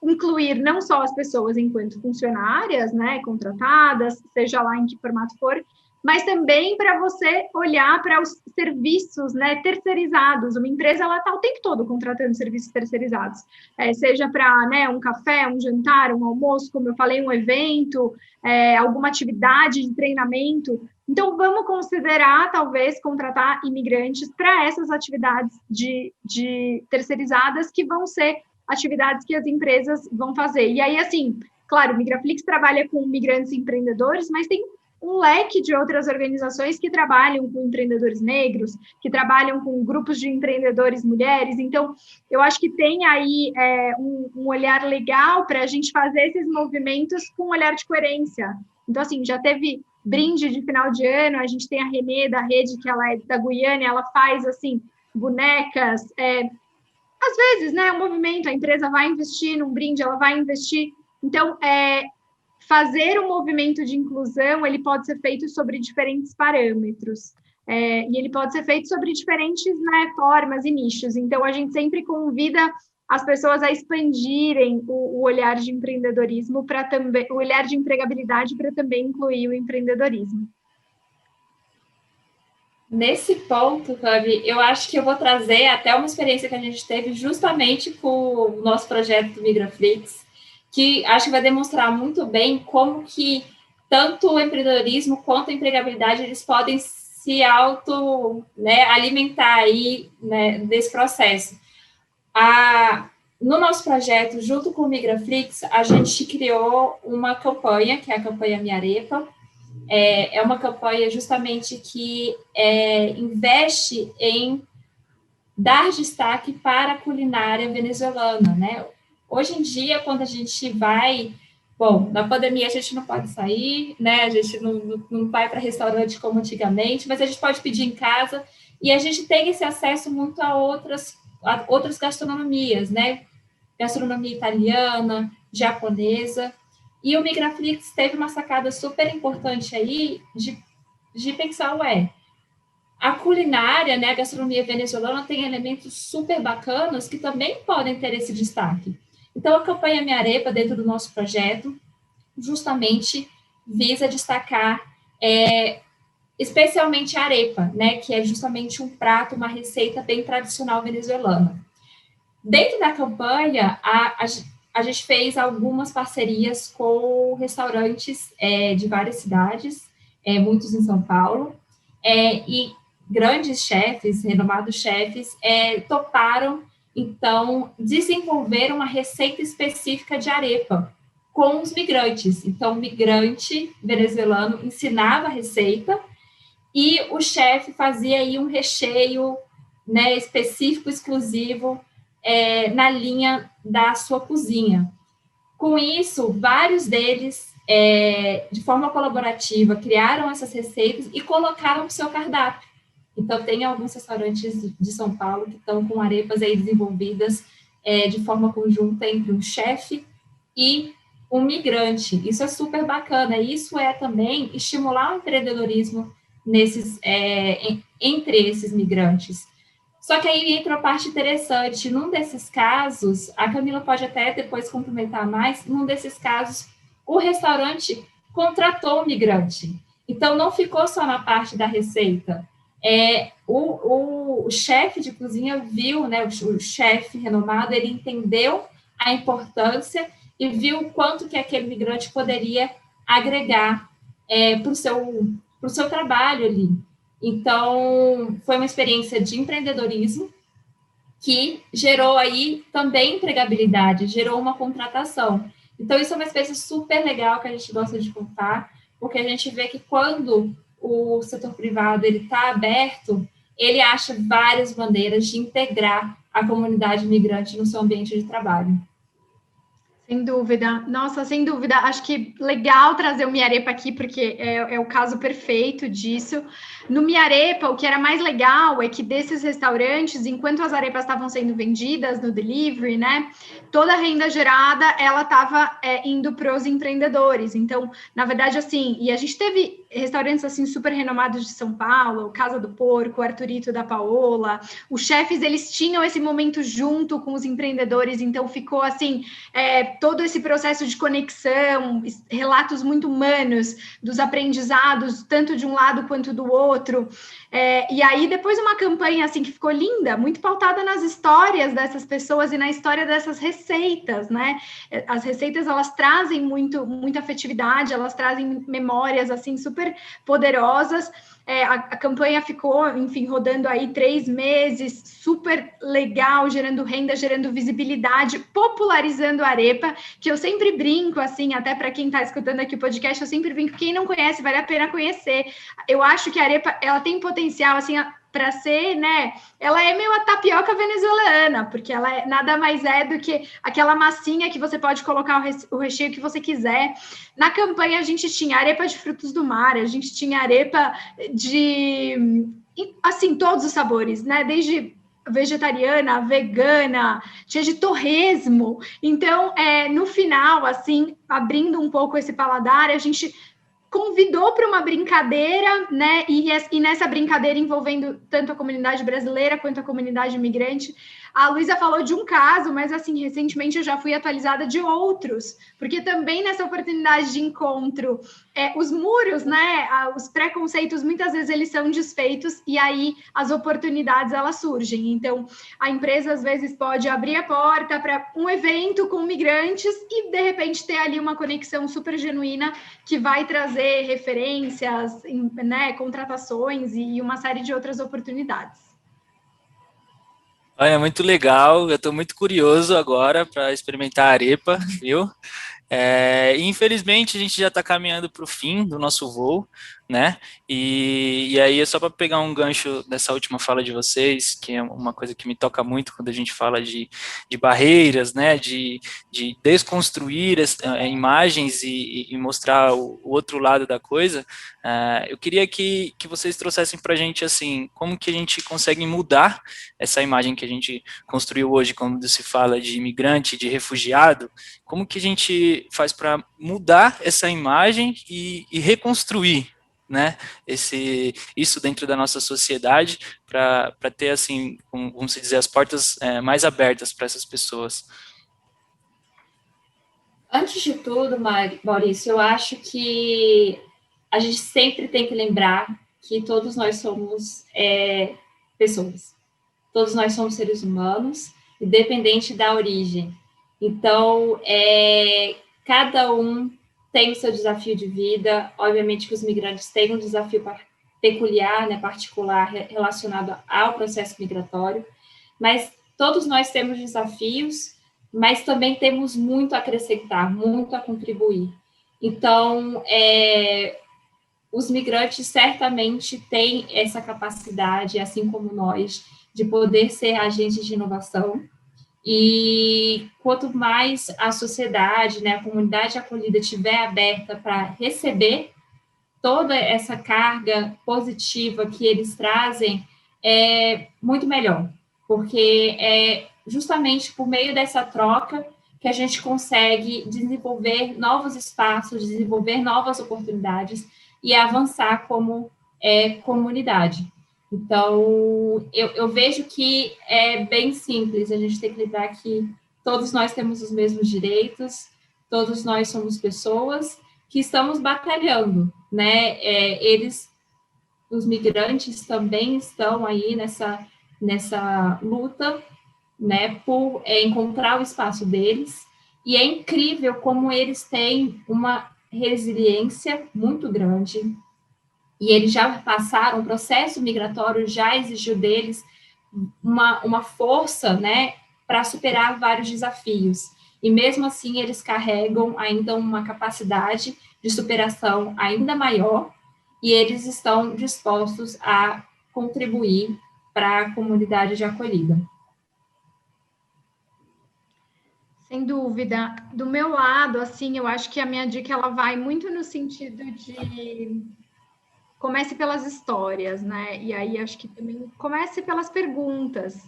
incluir não só as pessoas enquanto funcionárias, né, contratadas, seja lá em que formato for, mas também para você olhar para os serviços, né, terceirizados. Uma empresa, ela está o tempo todo contratando serviços terceirizados, seja para, né, um café, um jantar, um almoço, como eu falei, um evento, alguma atividade de treinamento. Então, vamos considerar, talvez, contratar imigrantes para essas atividades de terceirizadas que vão ser atividades que as empresas vão fazer. E aí, assim, claro, o Migraflix trabalha com migrantes empreendedores, mas tem um leque de outras organizações que trabalham com empreendedores negros, que trabalham com grupos de empreendedores mulheres. Então, eu acho que tem aí um olhar legal para a gente fazer esses movimentos com um olhar de coerência. Então, assim, já teve brinde de final de ano, a gente tem a Renê da rede, que ela é da Guiana, ela faz, assim, bonecas, às vezes, né, o movimento, a empresa vai investir num brinde, ela vai investir. Então, fazer um movimento de inclusão, ele pode ser feito sobre diferentes parâmetros. E ele pode ser feito sobre diferentes, né, formas e nichos. Então, a gente sempre convida as pessoas a expandirem o olhar de empreendedorismo para também, o olhar de empregabilidade para também incluir o empreendedorismo. Nesse ponto, Fabi, eu acho que eu vou trazer até uma experiência que a gente teve justamente com o nosso projeto do Migraflix, que acho que vai demonstrar muito bem como que tanto o empreendedorismo quanto a empregabilidade, eles podem se alimentar aí, né, desse processo. No nosso projeto, junto com o Migraflix, a gente criou uma campanha, que é a campanha Minha Arepa. É uma campanha justamente que investe em dar destaque para a culinária venezuelana, né? Hoje em dia, quando a gente vai... Bom, na pandemia a gente não pode sair, né? A gente não vai para restaurante como antigamente, mas a gente pode pedir em casa e a gente tem esse acesso muito a outras gastronomias, né? Gastronomia italiana, japonesa. E o Migraflix teve uma sacada super importante aí de pensar, a culinária, né, a gastronomia venezuelana tem elementos super bacanas que também podem ter esse destaque. Então, a campanha Minha Arepa, dentro do nosso projeto, justamente visa destacar especialmente a arepa, né, que é justamente um prato, uma receita bem tradicional venezuelana. Dentro da campanha, a gente fez algumas parcerias com restaurantes de várias cidades, muitos em São Paulo, e grandes chefes, renomados chefes, toparam, então, desenvolver uma receita específica de arepa com os migrantes. Então, o migrante venezuelano ensinava a receita e o chefe fazia aí um recheio, né, específico, exclusivo, na linha da sua cozinha. Com isso, vários deles, de forma colaborativa, criaram essas receitas e colocaram no seu cardápio. Então, tem alguns restaurantes de São Paulo que estão com arepas aí desenvolvidas de forma conjunta entre um chefe e um migrante. Isso é super bacana. Isso é também estimular o empreendedorismo entre esses migrantes. Só que aí entra a parte interessante. Num desses casos, a Camila pode até depois complementar mais, num desses casos, o restaurante contratou o migrante. Então, não ficou só na parte da receita. O chefe de cozinha viu, né, o chefe renomado, ele entendeu a importância e viu o quanto que aquele migrante poderia agregar para o seu trabalho ali. Então, foi uma experiência de empreendedorismo que gerou aí também empregabilidade, gerou uma contratação. Então, isso é uma experiência super legal que a gente gosta de contar, porque a gente vê que quando o setor privado está aberto, ele acha várias maneiras de integrar a comunidade migrante no seu ambiente de trabalho. Sem dúvida. Nossa, sem dúvida. Acho que legal trazer o Miarepa aqui, porque é o caso perfeito disso. No Miarepa, o que era mais legal é que desses restaurantes, enquanto as arepas estavam sendo vendidas no delivery, né, toda a renda gerada, ela estava indo para os empreendedores. Então, na verdade, assim, e a gente teve restaurantes, assim, super renomados de São Paulo, Casa do Porco, Arthurito da Paola, os chefes, eles tinham esse momento junto com os empreendedores, então ficou, assim, todo esse processo de conexão, relatos muito humanos dos aprendizados, tanto de um lado quanto do outro. E aí, depois uma campanha assim que ficou linda, muito pautada nas histórias dessas pessoas e na história dessas receitas, né? As receitas, elas trazem muita afetividade, elas trazem memórias assim super poderosas. A campanha ficou, enfim, rodando aí 3 meses, super legal, gerando renda, gerando visibilidade, popularizando a arepa, que eu sempre brinco, assim, até para quem está escutando aqui o podcast, eu sempre brinco, quem não conhece, vale a pena conhecer. Eu acho que a arepa, ela tem potencial, assim, para ser, né, ela é meio a tapioca venezuelana, porque ela nada mais é do que aquela massinha que você pode colocar o recheio que você quiser. Na campanha a gente tinha arepa de frutos do mar, a gente tinha arepa de, assim, todos os sabores, né, desde vegetariana, vegana, tinha de torresmo. Então, no final, assim, abrindo um pouco esse paladar, a gente convidou para uma brincadeira, né? E nessa brincadeira envolvendo tanto a comunidade brasileira quanto a comunidade imigrante. A Luísa falou de um caso, mas assim, recentemente eu já fui atualizada de outros, porque também nessa oportunidade de encontro, os muros, né? Os preconceitos, muitas vezes eles são desfeitos e aí as oportunidades elas surgem. Então, a empresa às vezes pode abrir a porta para um evento com migrantes e de repente ter ali uma conexão super genuína que vai trazer referências, né, contratações e uma série de outras oportunidades. Olha, muito legal. Eu estou muito curioso agora para experimentar a arepa, viu? Infelizmente, a gente já está caminhando para o fim do nosso voo, né? E aí é só para pegar um gancho dessa última fala de vocês, que é uma coisa que me toca muito quando a gente fala de barreiras, né? De desconstruir imagens e mostrar o outro lado da coisa. Eu queria que vocês trouxessem para a gente, assim, como que a gente consegue mudar essa imagem que a gente construiu hoje, quando se fala de imigrante, de refugiado, como que a gente faz para mudar essa imagem e reconstruir, né, isso dentro da nossa sociedade, para ter, assim, vamos dizer, as portas mais abertas para essas pessoas. Antes de tudo, Maurício, eu acho que a gente sempre tem que lembrar que todos nós somos pessoas. Todos nós somos seres humanos, independente da origem. Então, cada um tem o seu desafio de vida. Obviamente que os migrantes têm um desafio peculiar, né, particular, relacionado ao processo migratório, mas todos nós temos desafios, mas também temos muito a acrescentar, muito a contribuir. Então, os migrantes certamente têm essa capacidade, assim como nós, de poder ser agentes de inovação. E quanto mais a sociedade, né, a comunidade acolhida estiver aberta para receber toda essa carga positiva que eles trazem, é muito melhor, porque é justamente por meio dessa troca que a gente consegue desenvolver novos espaços, desenvolver novas oportunidades e avançar como comunidade. Então, eu vejo que é bem simples, a gente tem que lembrar que todos nós temos os mesmos direitos, todos nós somos pessoas que estamos batalhando, né? Os migrantes também estão aí nessa luta, né, por encontrar o espaço deles, E é incrível como eles têm uma resiliência muito grande, e eles já passaram, o processo migratório já exigiu deles uma força, né, para superar vários desafios. E mesmo assim, eles carregam ainda uma capacidade de superação ainda maior, e eles estão dispostos a contribuir para a comunidade de acolhida. Sem dúvida. Do meu lado, assim, eu acho que a minha dica ela vai muito no sentido de comece pelas histórias, né? E aí acho que também comece pelas perguntas.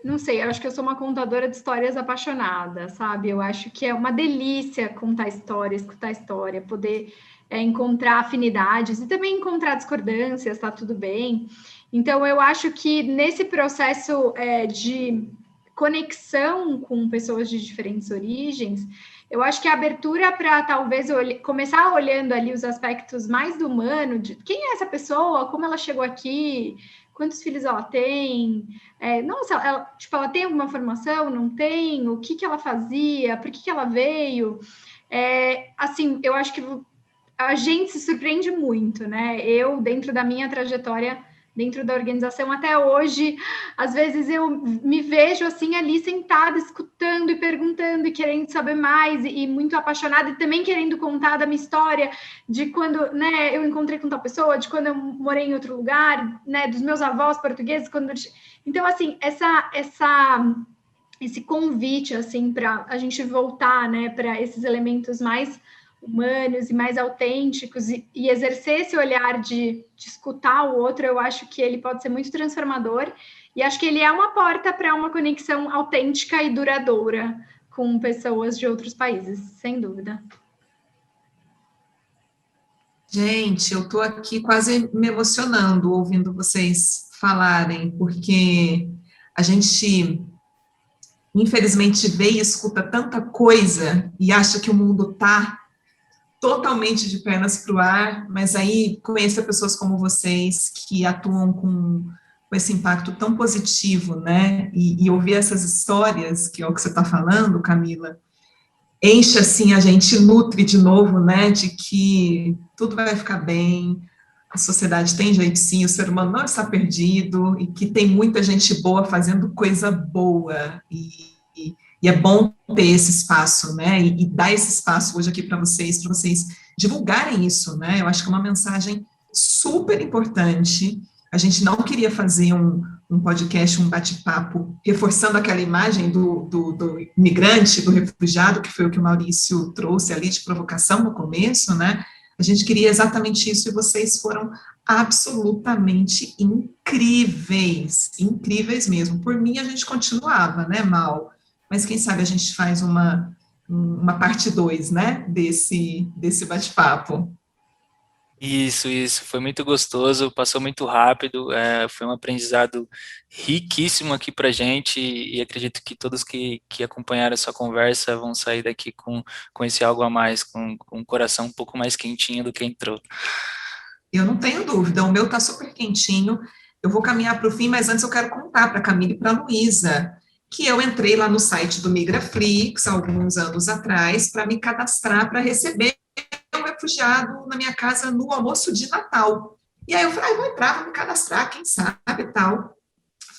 Não sei, eu acho que eu sou uma contadora de histórias apaixonada, sabe? Eu acho que é uma delícia contar história, escutar história, poder encontrar afinidades e também encontrar discordâncias, tá tudo bem. Então, eu acho que nesse processo de conexão com pessoas de diferentes origens, eu acho que a abertura para talvez começar olhando ali os aspectos mais do humano, de quem é essa pessoa, como ela chegou aqui, quantos filhos ela tem, nossa, ela tem alguma formação, não tem, o que ela fazia, por que ela veio, assim, eu acho que a gente se surpreende muito, né? Eu, dentro da minha trajetória, dentro da organização, até hoje, às vezes eu me vejo assim ali sentada, escutando e perguntando e querendo saber mais e muito apaixonada e também querendo contar da minha história, de quando, né, eu encontrei com tal pessoa, de quando eu morei em outro lugar, né, dos meus avós portugueses, então assim, esse convite assim para a gente voltar, né, para esses elementos mais humanos e mais autênticos e exercer esse olhar de escutar o outro, eu acho que ele pode ser muito transformador e acho que ele é uma porta para uma conexão autêntica e duradoura com pessoas de outros países, sem dúvida. Gente, eu estou aqui quase me emocionando ouvindo vocês falarem, porque a gente, infelizmente, vê e escuta tanta coisa e acha que o mundo está totalmente de pernas para o ar, mas aí conhecer pessoas como vocês que atuam com esse impacto tão positivo, né, e ouvir essas histórias, que é o que você está falando, Camila, enche assim a gente, nutre de novo, né, de que tudo vai ficar bem, a sociedade tem jeito sim, o ser humano não está perdido, e que tem muita gente boa fazendo coisa boa, e é bom ter esse espaço, né, e dar esse espaço hoje aqui para vocês divulgarem isso, né, eu acho que é uma mensagem super importante. A gente não queria fazer um podcast, um bate-papo, reforçando aquela imagem do imigrante, do refugiado, que foi o que o Maurício trouxe ali de provocação no começo, né, a gente queria exatamente isso, e vocês foram absolutamente incríveis, incríveis mesmo. Por mim, a gente continuava, né, Mal? Mas quem sabe a gente faz uma parte 2, né, desse bate-papo. Isso, foi muito gostoso, passou muito rápido, foi um aprendizado riquíssimo aqui pra gente, e acredito que todos que acompanharam essa conversa vão sair daqui com esse algo a mais, com o coração um pouco mais quentinho do que entrou. Eu não tenho dúvida, o meu está super quentinho. Eu vou caminhar para o fim, mas antes eu quero contar para a Camila e para a Luísa que eu entrei lá no site do Migraflix, alguns anos atrás, para me cadastrar para receber um refugiado na minha casa no almoço de Natal. E aí eu falei, vou entrar, vou me cadastrar, quem sabe e tal.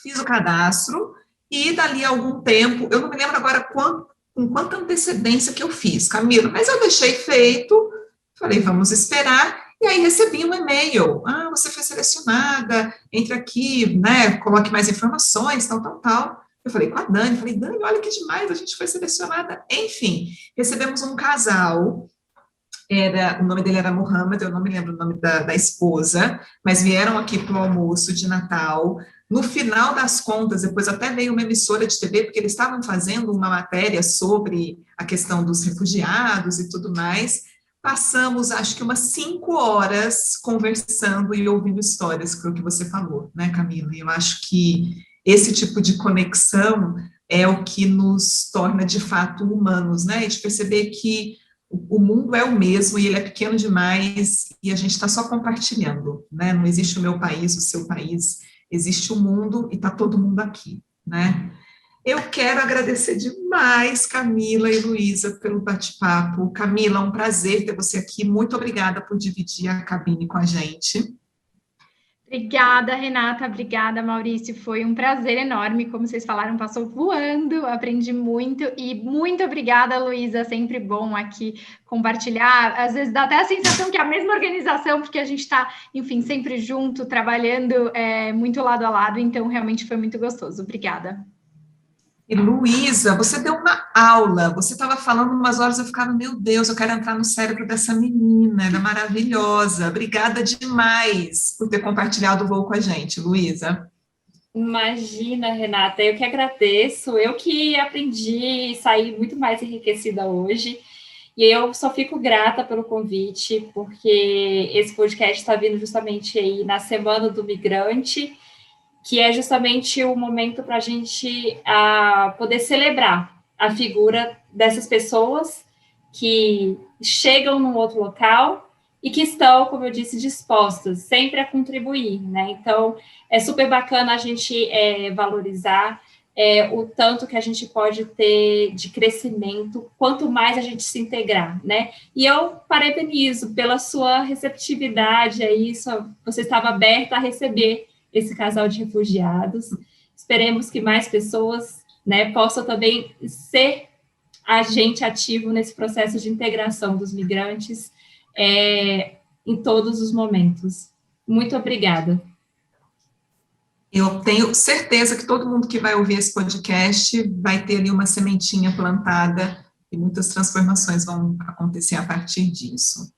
Fiz o cadastro e dali a algum tempo, eu não me lembro agora com quanta antecedência que eu fiz, Camila, mas eu deixei feito, falei, vamos esperar. E aí recebi um e-mail, você foi selecionada, entre aqui, né, coloque mais informações, tal. Eu falei com a Dani, Dani, olha que demais, a gente foi selecionada. Enfim, recebemos um casal, o nome dele era Mohamed, eu não me lembro o nome da esposa, mas vieram aqui para o almoço de Natal. No final das contas, depois até veio uma emissora de TV, porque eles estavam fazendo uma matéria sobre a questão dos refugiados e tudo mais. Passamos, acho que umas 5 horas conversando e ouvindo histórias, que foi o que você falou, né, Camila? Eu acho que esse tipo de conexão é o que nos torna, de fato, humanos, né? E de perceber que o mundo é o mesmo e ele é pequeno demais e a gente está só compartilhando, né? Não existe o meu país, o seu país, existe o mundo e está todo mundo aqui, né? Eu quero agradecer demais, Camila e Luísa, pelo bate-papo. Camila, um prazer ter você aqui. Muito obrigada por dividir a cabine com a gente. Obrigada, Renata. Obrigada, Maurício. Foi um prazer enorme. Como vocês falaram, passou voando. Aprendi muito. E muito obrigada, Luísa. Sempre bom aqui compartilhar. Às vezes dá até a sensação que é a mesma organização, porque a gente está, enfim, sempre junto, trabalhando muito lado a lado. Então, realmente foi muito gostoso. Obrigada. E Luísa, você deu uma aula, você estava falando umas horas, eu ficava, meu Deus, eu quero entrar no cérebro dessa menina, ela é maravilhosa. Obrigada demais por ter compartilhado o voo com a gente, Luísa. Imagina, Renata, eu que agradeço, eu que aprendi e saí muito mais enriquecida hoje, e eu só fico grata pelo convite, porque esse podcast está vindo justamente aí na Semana do Migrante, que é justamente o momento para a gente poder celebrar a figura dessas pessoas que chegam num outro local e que estão, como eu disse, dispostas sempre a contribuir, né? Então, é super bacana a gente valorizar o tanto que a gente pode ter de crescimento, quanto mais a gente se integrar, né? E eu parabenizo pela sua receptividade, você estava aberta a receber esse casal de refugiados. Esperemos que mais pessoas, né, possam também ser agente ativo nesse processo de integração dos migrantes em todos os momentos. Muito obrigada. Eu tenho certeza que todo mundo que vai ouvir esse podcast vai ter ali uma sementinha plantada e muitas transformações vão acontecer a partir disso.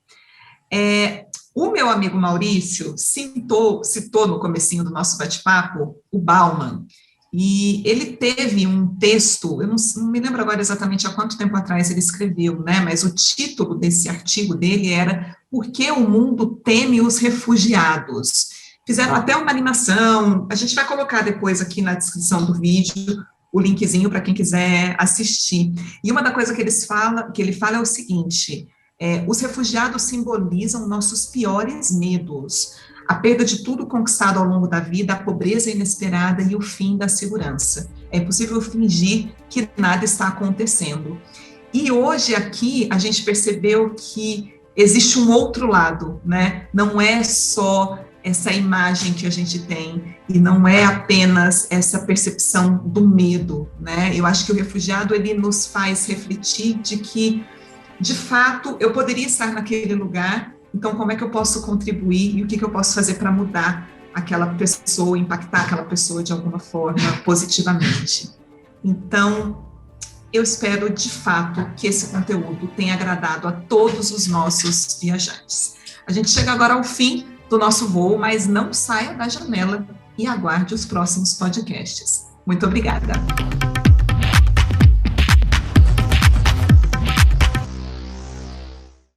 O meu amigo Maurício citou no comecinho do nosso bate-papo o Bauman, e ele teve um texto, eu não me lembro agora exatamente há quanto tempo atrás ele escreveu, né, mas o título desse artigo dele era Por que o mundo teme os refugiados? Fizeram até uma animação, a gente vai colocar depois aqui na descrição do vídeo o linkzinho para quem quiser assistir. E uma da coisa que ele fala é o seguinte: os refugiados simbolizam nossos piores medos, a perda de tudo conquistado ao longo da vida, a pobreza inesperada e o fim da segurança. É impossível fingir que nada está acontecendo. E hoje aqui a gente percebeu que existe um outro lado, né? Não é só essa imagem que a gente tem, e não é apenas essa percepção do medo, né? Eu acho que o refugiado, ele nos faz refletir de que, de fato, eu poderia estar naquele lugar, então como é que eu posso contribuir e o que eu posso fazer para mudar aquela pessoa, impactar aquela pessoa de alguma forma positivamente. Então, eu espero, de fato, que esse conteúdo tenha agradado a todos os nossos viajantes. A gente chega agora ao fim do nosso voo, mas não saia da janela e aguarde os próximos podcasts. Muito obrigada.